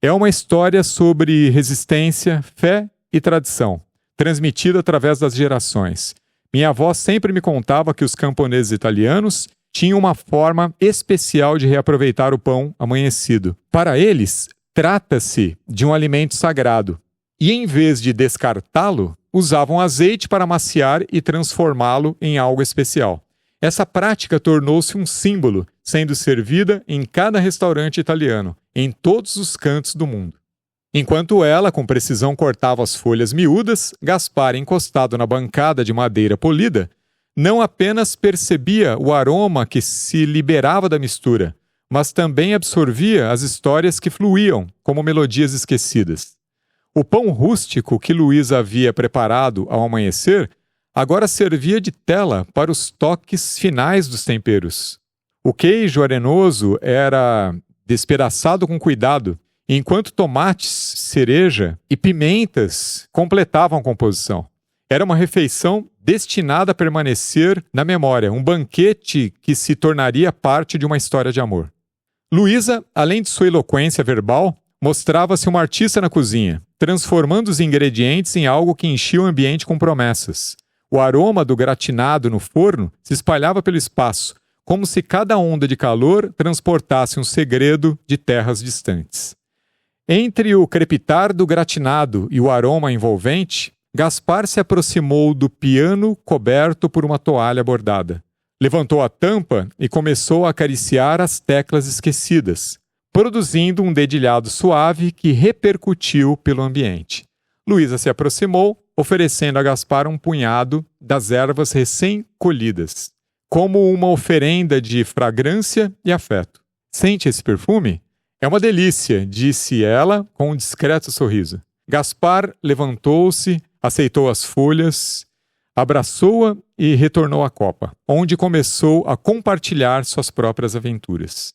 S1: É uma história sobre resistência, fé e tradição, transmitida através das gerações. Minha avó sempre me contava que os camponeses italianos tinham uma forma especial de reaproveitar o pão amanhecido. Para eles, trata-se de um alimento sagrado. E em vez de descartá-lo, usavam azeite para amaciar e transformá-lo em algo especial. Essa prática tornou-se um símbolo, sendo servida em cada restaurante italiano, em todos os cantos do mundo. Enquanto ela, com precisão, cortava as folhas miúdas, Gaspar, encostado na bancada de madeira polida, não apenas percebia o aroma que se liberava da mistura, mas também absorvia as histórias que fluíam, como melodias esquecidas. O pão rústico que Luísa havia preparado ao amanhecer agora servia de tela para os toques finais dos temperos. O queijo arenoso era despedaçado com cuidado, enquanto tomates, cereja e pimentas completavam a composição. Era uma refeição destinada a permanecer na memória, um banquete que se tornaria parte de uma história de amor. Luísa, além de sua eloquência verbal, mostrava-se uma artista na cozinha, transformando os ingredientes em algo que enchia o ambiente com promessas. O aroma do gratinado no forno se espalhava pelo espaço, como se cada onda de calor transportasse um segredo de terras distantes. Entre o crepitar do gratinado e o aroma envolvente, Gaspar se aproximou do piano coberto por uma toalha bordada. Levantou a tampa e começou a acariciar as teclas esquecidas, produzindo um dedilhado suave que repercutiu pelo ambiente. Luísa se aproximou, oferecendo a Gaspar um punhado das ervas recém-colhidas, como uma oferenda de fragrância e afeto. "Sente esse perfume? É uma delícia, disse ela com um discreto sorriso. Gaspar levantou-se, aceitou as folhas, abraçou-a e retornou à copa, onde começou a compartilhar suas próprias aventuras.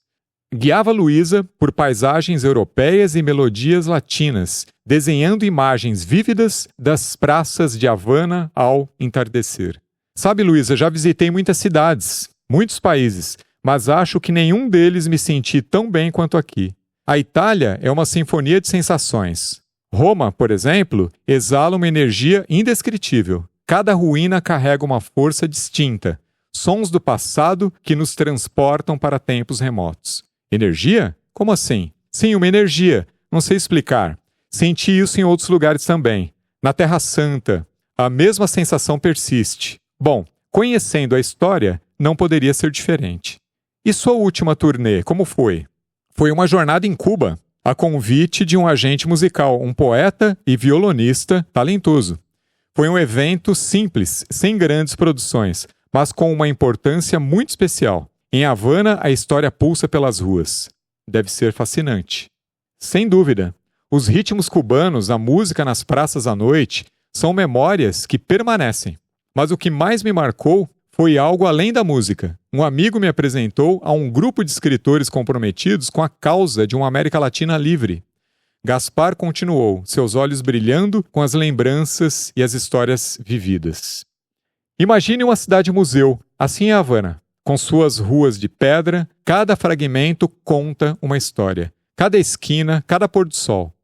S1: Guiava Luísa por paisagens europeias e melodias latinas, desenhando imagens vívidas das praças de Havana ao entardecer. Sabe, Luísa, já visitei muitas cidades, muitos países, mas acho que nenhum deles me senti tão bem quanto aqui. A Itália é uma sinfonia de sensações. Roma, por exemplo, exala uma energia indescritível. Cada ruína carrega uma força distinta, sons do passado que nos transportam para tempos remotos. Energia? Como assim? Sim, uma energia. Não sei explicar. Senti isso em outros lugares também. Na Terra Santa, a mesma sensação persiste. Bom, conhecendo a história, não poderia ser diferente. E sua última turnê, como foi? Foi uma jornada em Cuba, a convite de um agente musical, um poeta e violonista talentoso. Foi um evento simples, sem grandes produções, mas com uma importância muito especial. Em Havana, a história pulsa pelas ruas. Deve ser fascinante. Sem dúvida. Os ritmos cubanos, a música nas praças à noite, são memórias que permanecem. Mas o que mais me marcou foi algo além da música. Um amigo me apresentou a um grupo de escritores comprometidos com a causa de uma América Latina livre. Gaspar continuou, seus olhos brilhando com as lembranças e as histórias vividas. Imagine uma cidade-museu, assim é Havana. Com suas ruas de pedra, cada fragmento conta uma história. Cada esquina, cada pôr-do-sol.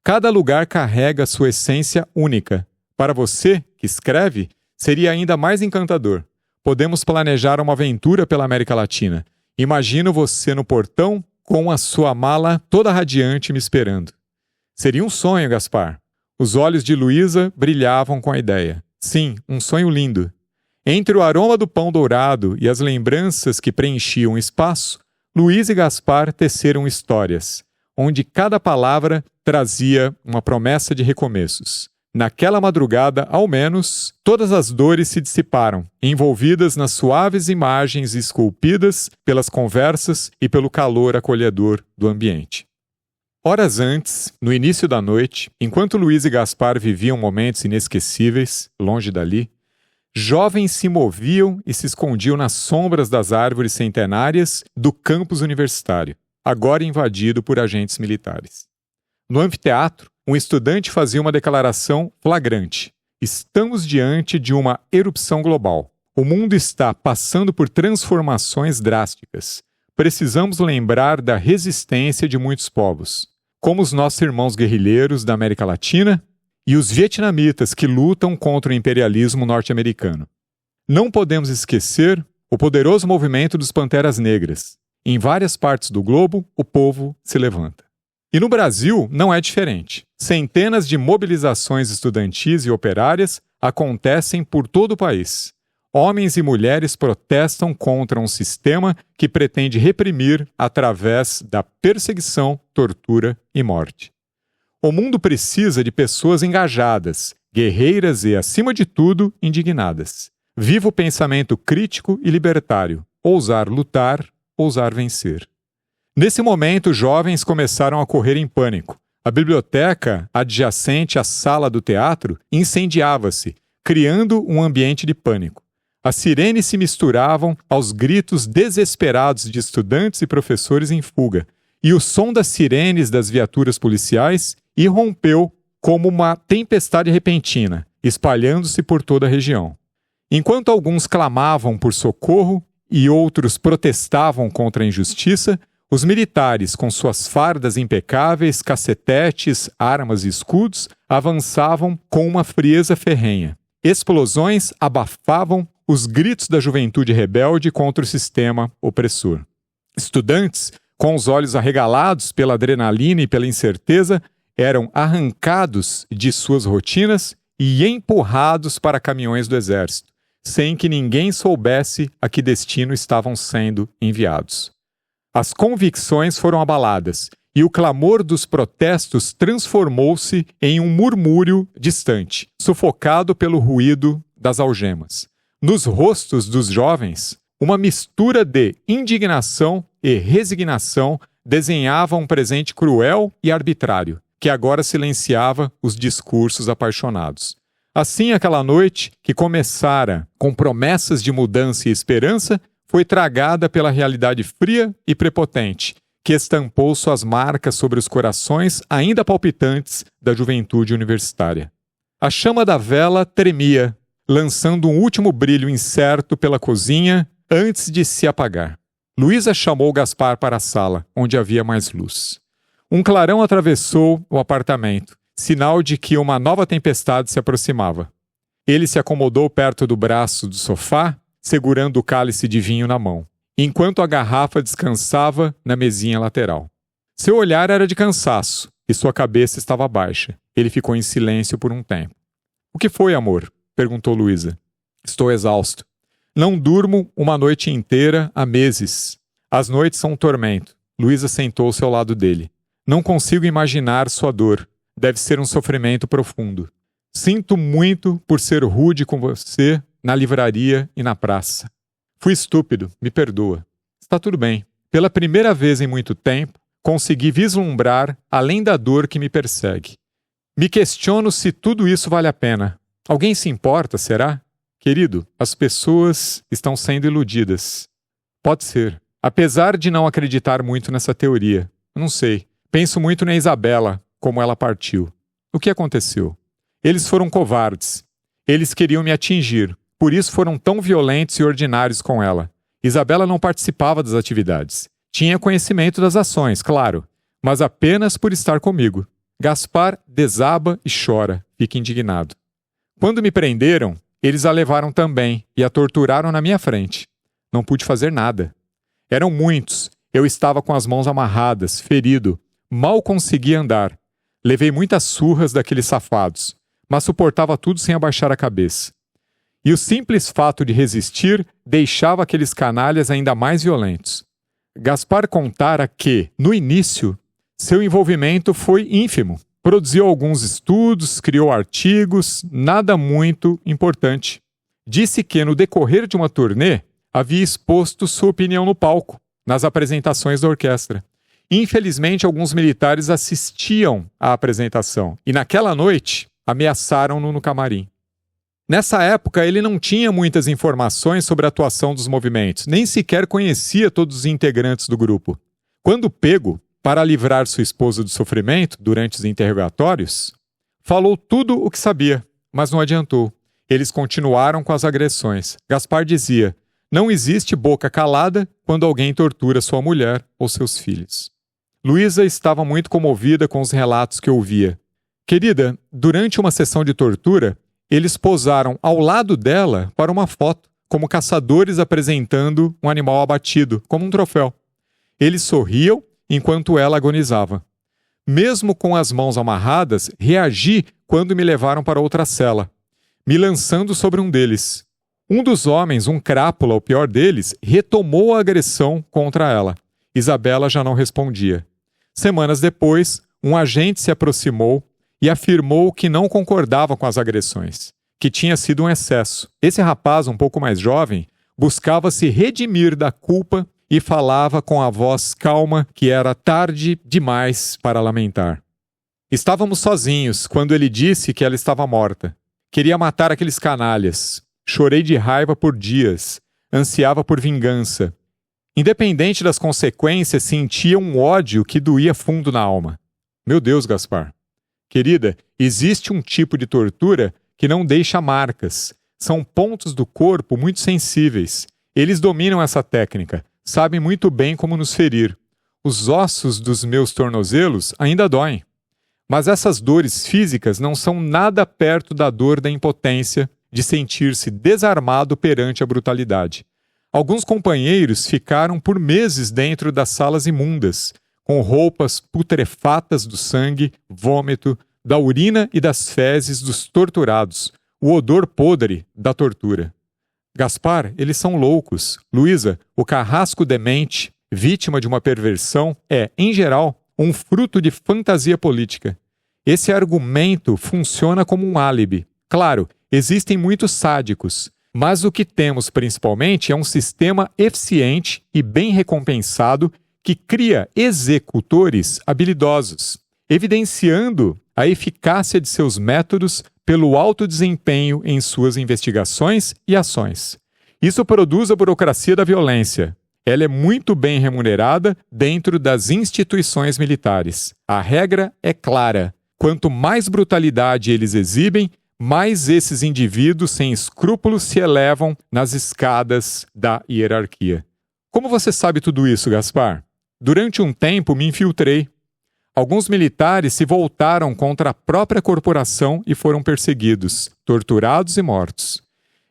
S1: Cada lugar carrega sua essência única. Para você, que escreve, seria ainda mais encantador. Podemos planejar uma aventura pela América Latina. Imagino você no portão com a sua mala toda radiante me esperando. Seria um sonho, Gaspar. Os olhos de Luísa brilhavam com a ideia. Sim, um sonho lindo. Entre o aroma do pão dourado e as lembranças que preenchiam o espaço, Luísa e Gaspar teceram histórias, onde cada palavra trazia uma promessa de recomeços. Naquela madrugada, ao menos, todas as dores se dissiparam, envolvidas nas suaves imagens esculpidas pelas conversas e pelo calor acolhedor do ambiente. Horas antes, no início da noite, enquanto Luísa e Gaspar viviam momentos inesquecíveis, longe dali, jovens se moviam e se escondiam nas sombras das árvores centenárias do campus universitário, agora invadido por agentes militares. No anfiteatro, um estudante fazia uma declaração flagrante. Estamos diante de uma erupção global. O mundo está passando por transformações drásticas. Precisamos lembrar da resistência de muitos povos, como os nossos irmãos guerrilheiros da América Latina e os vietnamitas que lutam contra o imperialismo norte-americano. Não podemos esquecer o poderoso movimento dos Panteras Negras. Em várias partes do globo, o povo se levanta. E no Brasil não é diferente. Centenas de mobilizações estudantis e operárias acontecem por todo o país. Homens e mulheres protestam contra um sistema que pretende reprimir através da perseguição, tortura e morte. O mundo precisa de pessoas engajadas, guerreiras e, acima de tudo, indignadas. Viva o pensamento crítico e libertário. Ousar lutar, ousar vencer. Nesse momento, os jovens começaram a correr em pânico. A biblioteca, adjacente à sala do teatro, incendiava-se, criando um ambiente de pânico. As sirenes se misturavam aos gritos desesperados de estudantes e professores em fuga, e o som das sirenes das viaturas policiais irrompeu como uma tempestade repentina, espalhando-se por toda a região. Enquanto alguns clamavam por socorro e outros protestavam contra a injustiça, os militares, com suas fardas impecáveis, cacetetes, armas e escudos, avançavam com uma frieza ferrenha. Explosões abafavam os gritos da juventude rebelde contra o sistema opressor. Estudantes, com os olhos arregalados pela adrenalina e pela incerteza, eram arrancados de suas rotinas e empurrados para caminhões do exército, sem que ninguém soubesse a que destino estavam sendo enviados. As convicções foram abaladas e o clamor dos protestos transformou-se em um murmúrio distante, sufocado pelo ruído das algemas. Nos rostos dos jovens, uma mistura de indignação e resignação desenhava um presente cruel e arbitrário, que agora silenciava os discursos apaixonados. Assim, aquela noite, que começara com promessas de mudança e esperança, foi tragada pela realidade fria e prepotente, que estampou suas marcas sobre os corações ainda palpitantes da juventude universitária. A chama da vela tremia, lançando um último brilho incerto pela cozinha antes de se apagar. Luísa chamou Gaspar para a sala, onde havia mais luz. Um clarão atravessou o apartamento, sinal de que uma nova tempestade se aproximava. Ele se acomodou perto do braço do sofá, segurando o cálice de vinho na mão, enquanto a garrafa descansava na mesinha lateral. Seu olhar era de cansaço e sua cabeça estava baixa. Ele ficou em silêncio por um tempo. "O que foi, amor?" perguntou Luísa. "Estou exausto. Não durmo uma noite inteira há meses. As noites são um tormento." Luísa sentou-se ao lado dele. "Não consigo imaginar sua dor. Deve ser um sofrimento profundo. Sinto muito por ser rude com você na livraria e na praça. Fui estúpido, me perdoa. Está tudo bem. Pela primeira vez em muito tempo, consegui vislumbrar além da dor que me persegue. Me questiono se tudo isso vale a pena. Alguém se importa, será? Querido, as pessoas estão sendo iludidas." "Pode ser. Apesar de não acreditar muito nessa teoria. Não sei. Penso muito na Isabela, como ela partiu. O que aconteceu? Eles foram covardes. Eles queriam me atingir. Por isso foram tão violentos e ordinários com ela. Isabela não participava das atividades. Tinha conhecimento das ações, claro, mas apenas por estar comigo. Gaspar desaba e chora, fica indignado. Quando me prenderam, eles a levaram também e a torturaram na minha frente. Não pude fazer nada. Eram muitos. Eu estava com as mãos amarradas, ferido. Mal conseguia andar. Levei muitas surras daqueles safados, mas suportava tudo sem abaixar a cabeça. E o simples fato de resistir deixava aqueles canalhas ainda mais violentos. Gaspar contara que, no início, seu envolvimento foi ínfimo. Produziu alguns estudos, criou artigos, nada muito importante. Disse que, no decorrer de uma turnê, havia exposto sua opinião no palco, nas apresentações da orquestra. Infelizmente, alguns militares assistiam à apresentação e, naquela noite, ameaçaram-no no camarim. Nessa época, ele não tinha muitas informações sobre a atuação dos movimentos, nem sequer conhecia todos os integrantes do grupo. Quando pego, para livrar sua esposa do sofrimento durante os interrogatórios, falou tudo o que sabia, mas não adiantou. Eles continuaram com as agressões. Gaspar dizia: "Não existe boca calada quando alguém tortura sua mulher ou seus filhos." Luísa estava muito comovida com os relatos que ouvia. "Querida, durante uma sessão de tortura, eles posaram ao lado dela para uma foto, como caçadores apresentando um animal abatido, como um troféu. Eles sorriam enquanto ela agonizava. Mesmo com as mãos amarradas, reagi quando me levaram para outra cela, me lançando sobre um deles. Um dos homens, um crápula, o pior deles, retomou a agressão contra ela. Isabela já não respondia. Semanas depois, um agente se aproximou e afirmou que não concordava com as agressões, que tinha sido um excesso. Esse rapaz, um pouco mais jovem, buscava se redimir da culpa e falava com a voz calma que era tarde demais para lamentar. Estávamos sozinhos quando ele disse que ela estava morta. Queria matar aqueles canalhas. Chorei de raiva por dias. Ansiava por vingança. Independente das consequências, sentia um ódio que doía fundo na alma. Meu Deus, Gaspar. Querida, existe um tipo de tortura que não deixa marcas. São pontos do corpo muito sensíveis. Eles dominam essa técnica. Sabem muito bem como nos ferir. Os ossos dos meus tornozelos ainda doem. Mas essas dores físicas não são nada perto da dor da impotência de sentir-se desarmado perante a brutalidade. Alguns companheiros ficaram por meses dentro das salas imundas, com roupas putrefatas do sangue, vômito, da urina e das fezes dos torturados, o odor podre da tortura. Gaspar, eles são loucos. Luísa, o carrasco demente, vítima de uma perversão, é, em geral, um fruto de fantasia política. Esse argumento funciona como um álibi. Claro, existem muitos sádicos, mas o que temos principalmente é um sistema eficiente e bem recompensado que cria executores habilidosos, evidenciando a eficácia de seus métodos pelo alto desempenho em suas investigações e ações. Isso produz a burocracia da violência. Ela é muito bem remunerada dentro das instituições militares. A regra é clara. Quanto mais brutalidade eles exibem, mais esses indivíduos sem escrúpulos se elevam nas escadas da hierarquia. Como você sabe tudo isso, Gaspar? Durante um tempo me infiltrei. Alguns militares se voltaram contra a própria corporação e foram perseguidos, torturados e mortos.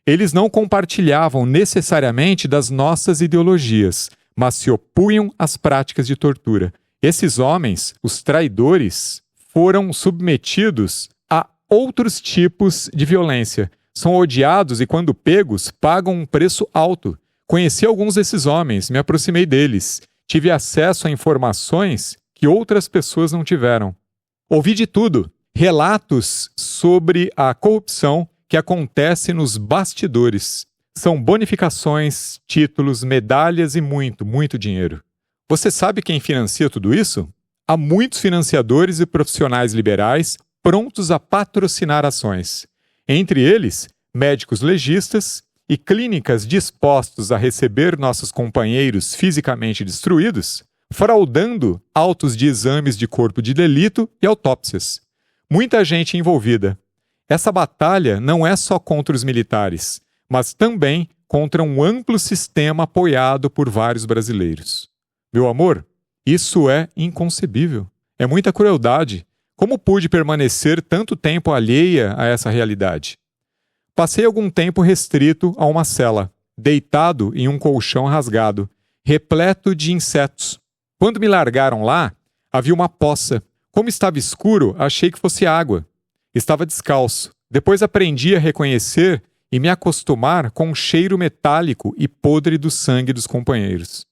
S1: Eles não compartilhavam necessariamente das nossas ideologias, mas se opunham às práticas de tortura. Esses homens, os traidores, foram submetidos a outros tipos de violência. São odiados e, quando pegos, pagam um preço alto. Conheci alguns desses homens, me aproximei deles. Tive acesso a informações que outras pessoas não tiveram. Ouvi de tudo, relatos sobre a corrupção que acontece nos bastidores. São bonificações, títulos, medalhas e muito, muito dinheiro. Você sabe quem financia tudo isso? Há muitos financiadores e profissionais liberais prontos a patrocinar ações. Entre eles, médicos legistas e clínicas dispostos a receber nossos companheiros fisicamente destruídos, fraudando autos de exames de corpo de delito e autópsias. Muita gente envolvida. Essa batalha não é só contra os militares, mas também contra um amplo sistema apoiado por vários brasileiros. Meu amor, isso é inconcebível. É muita crueldade. Como pude permanecer tanto tempo alheia a essa realidade? Passei algum tempo restrito a uma cela, deitado em um colchão rasgado, repleto de insetos. Quando me largaram lá, havia uma poça. Como estava escuro, achei que fosse água. Estava descalço. Depois aprendi a reconhecer e me acostumar com o cheiro metálico e podre do sangue dos companheiros.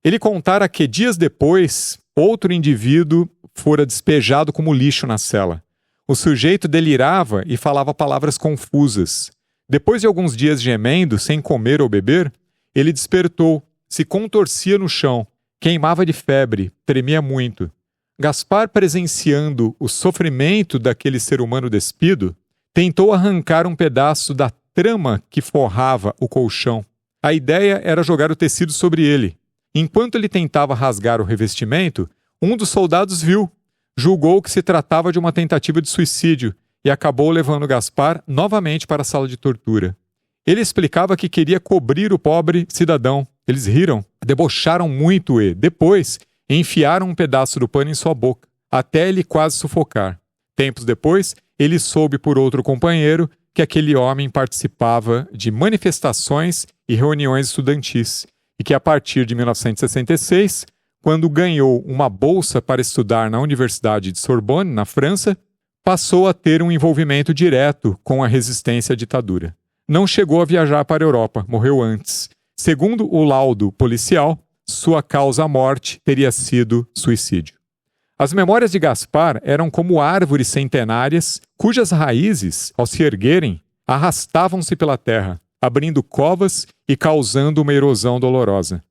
S1: Ele contara que, dias depois, outro indivíduo fora despejado como lixo na cela. O sujeito delirava e falava palavras confusas. Depois de alguns dias gemendo, sem comer ou beber, ele despertou, se contorcia no chão, queimava de febre, tremia muito. Gaspar, presenciando o sofrimento daquele ser humano despido, tentou arrancar um pedaço da trama que forrava o colchão. A ideia era jogar o tecido sobre ele. Enquanto ele tentava rasgar o revestimento, um dos soldados viu, julgou que se tratava de uma tentativa de suicídio e acabou levando Gaspar novamente para a sala de tortura. Ele explicava que queria cobrir o pobre cidadão. Eles riram, debocharam muito e, depois, enfiaram um pedaço do pano em sua boca, até ele quase sufocar. Tempos depois, ele soube por outro companheiro que aquele homem participava de manifestações e reuniões estudantis e que, a partir de 1966, quando ganhou uma bolsa para estudar na Universidade de Sorbonne, na França, passou a ter um envolvimento direto com a resistência à ditadura. Não chegou a viajar para a Europa, morreu antes. Segundo o laudo policial, sua causa-morte teria sido suicídio. As memórias de Gaspar eram como árvores centenárias cujas raízes, ao se erguerem, arrastavam-se pela terra, abrindo covas e causando uma erosão dolorosa.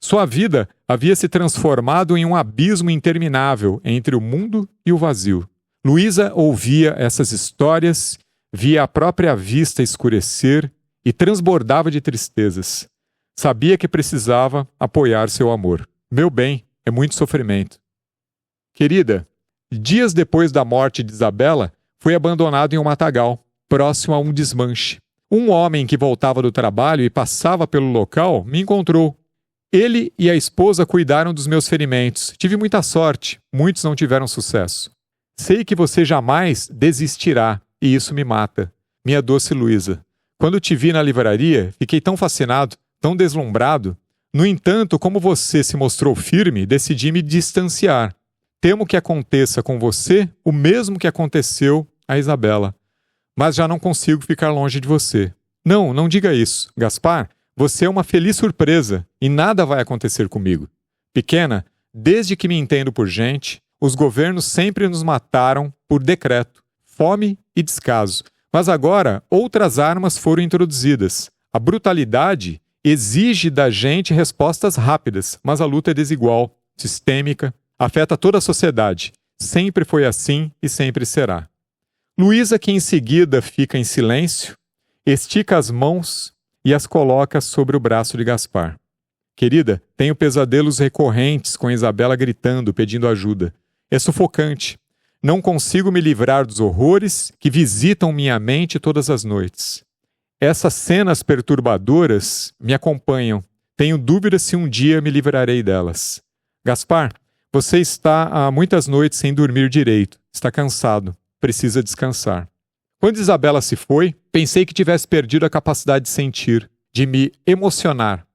S1: Sua vida havia se transformado em um abismo interminável entre o mundo e o vazio. Luísa ouvia essas histórias, via a própria vista escurecer e transbordava de tristezas. Sabia que precisava apoiar seu amor. Meu bem, é muito sofrimento. Querida, dias depois da morte de Isabela, foi abandonado em um matagal, próximo a um desmanche. Um homem que voltava do trabalho e passava pelo local me encontrou. Ele e a esposa cuidaram dos meus ferimentos. Tive muita sorte, muitos não tiveram sucesso. Sei que você jamais desistirá, e isso me mata. Minha doce Luísa, quando te vi na livraria, fiquei tão fascinado, tão deslumbrado. No entanto, como você se mostrou firme, decidi me distanciar. Temo que aconteça com você o mesmo que aconteceu a Isabela. Mas já não consigo ficar longe de você. Não, não diga isso. Gaspar, você é uma feliz surpresa e nada vai acontecer comigo. Pequena, desde que me entendo por gente, os governos sempre nos mataram por decreto, fome e descaso. Mas agora outras armas foram introduzidas. A brutalidade exige da gente respostas rápidas, mas a luta é desigual. sistêmica, afeta toda a sociedade. Sempre foi assim e sempre será. Luísa, que em seguida fica em silêncio, estica as mãos e as coloca sobre o braço de Gaspar. Querida, tenho pesadelos recorrentes com Isabela gritando, pedindo ajuda. É sufocante. Não consigo me livrar dos horrores que visitam minha mente todas as noites. Essas cenas perturbadoras me acompanham. Tenho dúvidas se um dia me livrarei delas. Gaspar, você está há muitas noites sem dormir direito. Está cansado. Precisa descansar. Quando Isabela se foi, pensei que tivesse perdido a capacidade de sentir, de me emocionar.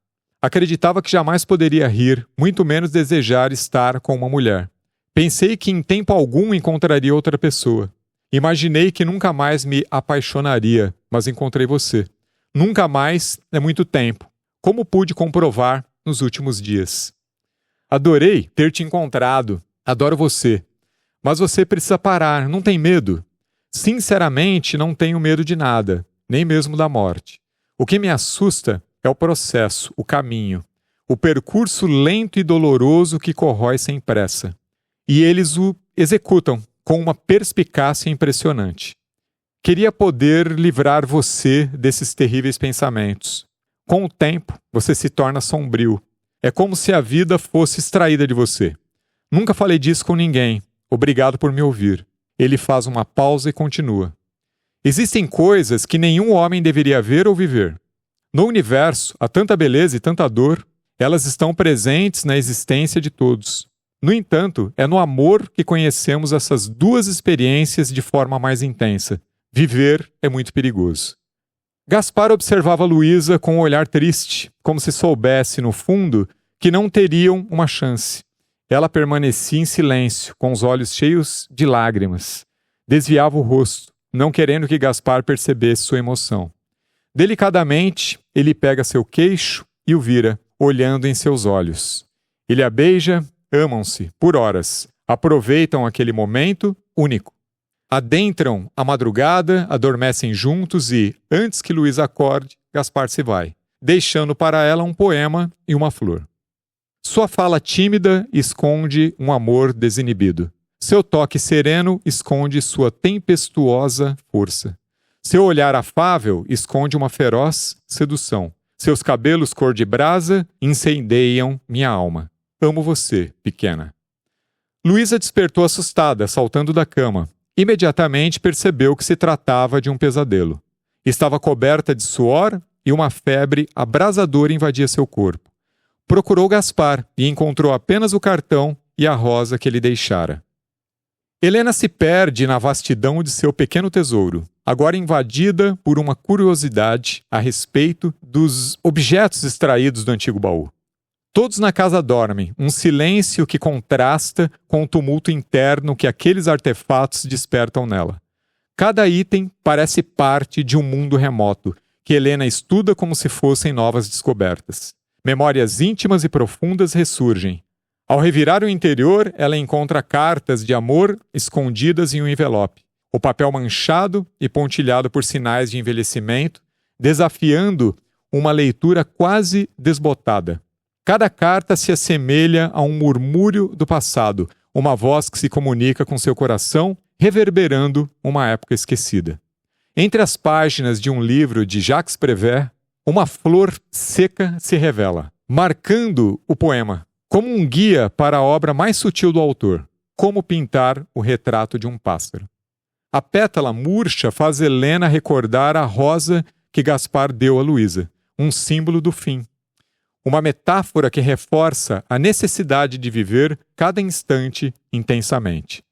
S1: Acreditava que jamais poderia rir, muito menos desejar estar com uma mulher. Pensei que em tempo algum encontraria outra pessoa. Imaginei que nunca mais me apaixonaria, mas encontrei você. Nunca mais é muito tempo, como pude comprovar nos últimos dias. Adorei ter te encontrado, adoro você. Mas você precisa parar, não tem medo? Sinceramente, não tenho medo de nada, nem mesmo da morte. O que me assusta é o processo, o caminho, o percurso lento e doloroso que corrói sem pressa. E eles o executam com uma perspicácia impressionante. Queria poder livrar você desses terríveis pensamentos. Com o tempo, você se torna sombrio. É como se a vida fosse extraída de você. Nunca falei disso com ninguém. Obrigado por me ouvir. Ele faz uma pausa e continua. Existem coisas que nenhum homem deveria ver ou viver. No universo, há tanta beleza e tanta dor. Elas estão presentes na existência de todos. No entanto, é no amor que conhecemos essas duas experiências de forma mais intensa. Viver é muito perigoso. Gaspar observava Luísa com um olhar triste, como se soubesse, no fundo, que não teriam uma chance. Ela permanecia em silêncio, com os olhos cheios de lágrimas. Desviava o rosto, não querendo que Gaspar percebesse sua emoção. Delicadamente, ele pega seu queixo e o vira, olhando em seus olhos. Ele a beija, amam-se por horas, aproveitam aquele momento único. Adentram a madrugada, adormecem juntos e, antes que Luísa acorde, Gaspar se vai, deixando para ela um poema e uma flor. Sua fala tímida esconde um amor desinibido. Seu toque sereno esconde sua tempestuosa força. Seu olhar afável esconde uma feroz sedução. Seus cabelos cor de brasa incendeiam minha alma. Amo você, pequena. Luísa despertou assustada, saltando da cama. Imediatamente percebeu que se tratava de um pesadelo. Estava coberta de suor e uma febre abrasadora invadia seu corpo. Procurou Gaspar e encontrou apenas o cartão e a rosa que ele deixara. Helena se perde na vastidão de seu pequeno tesouro, agora invadida por uma curiosidade a respeito dos objetos extraídos do antigo baú. Todos na casa dormem, um silêncio que contrasta com o tumulto interno que aqueles artefatos despertam nela. Cada item parece parte de um mundo remoto, que Helena estuda como se fossem novas descobertas. Memórias íntimas e profundas ressurgem. Ao revirar o interior, ela encontra cartas de amor escondidas em um envelope. O papel manchado e pontilhado por sinais de envelhecimento, desafiando uma leitura quase desbotada. Cada carta se assemelha a um murmúrio do passado, uma voz que se comunica com seu coração, reverberando uma época esquecida. Entre as páginas de um livro de Jacques Prévert, uma flor seca se revela, marcando o poema, como um guia para a obra mais sutil do autor, como pintar o retrato de um pássaro. A pétala murcha faz Helena recordar a rosa que Gaspar deu a Luísa, um símbolo do fim. Uma metáfora que reforça a necessidade de viver cada instante intensamente.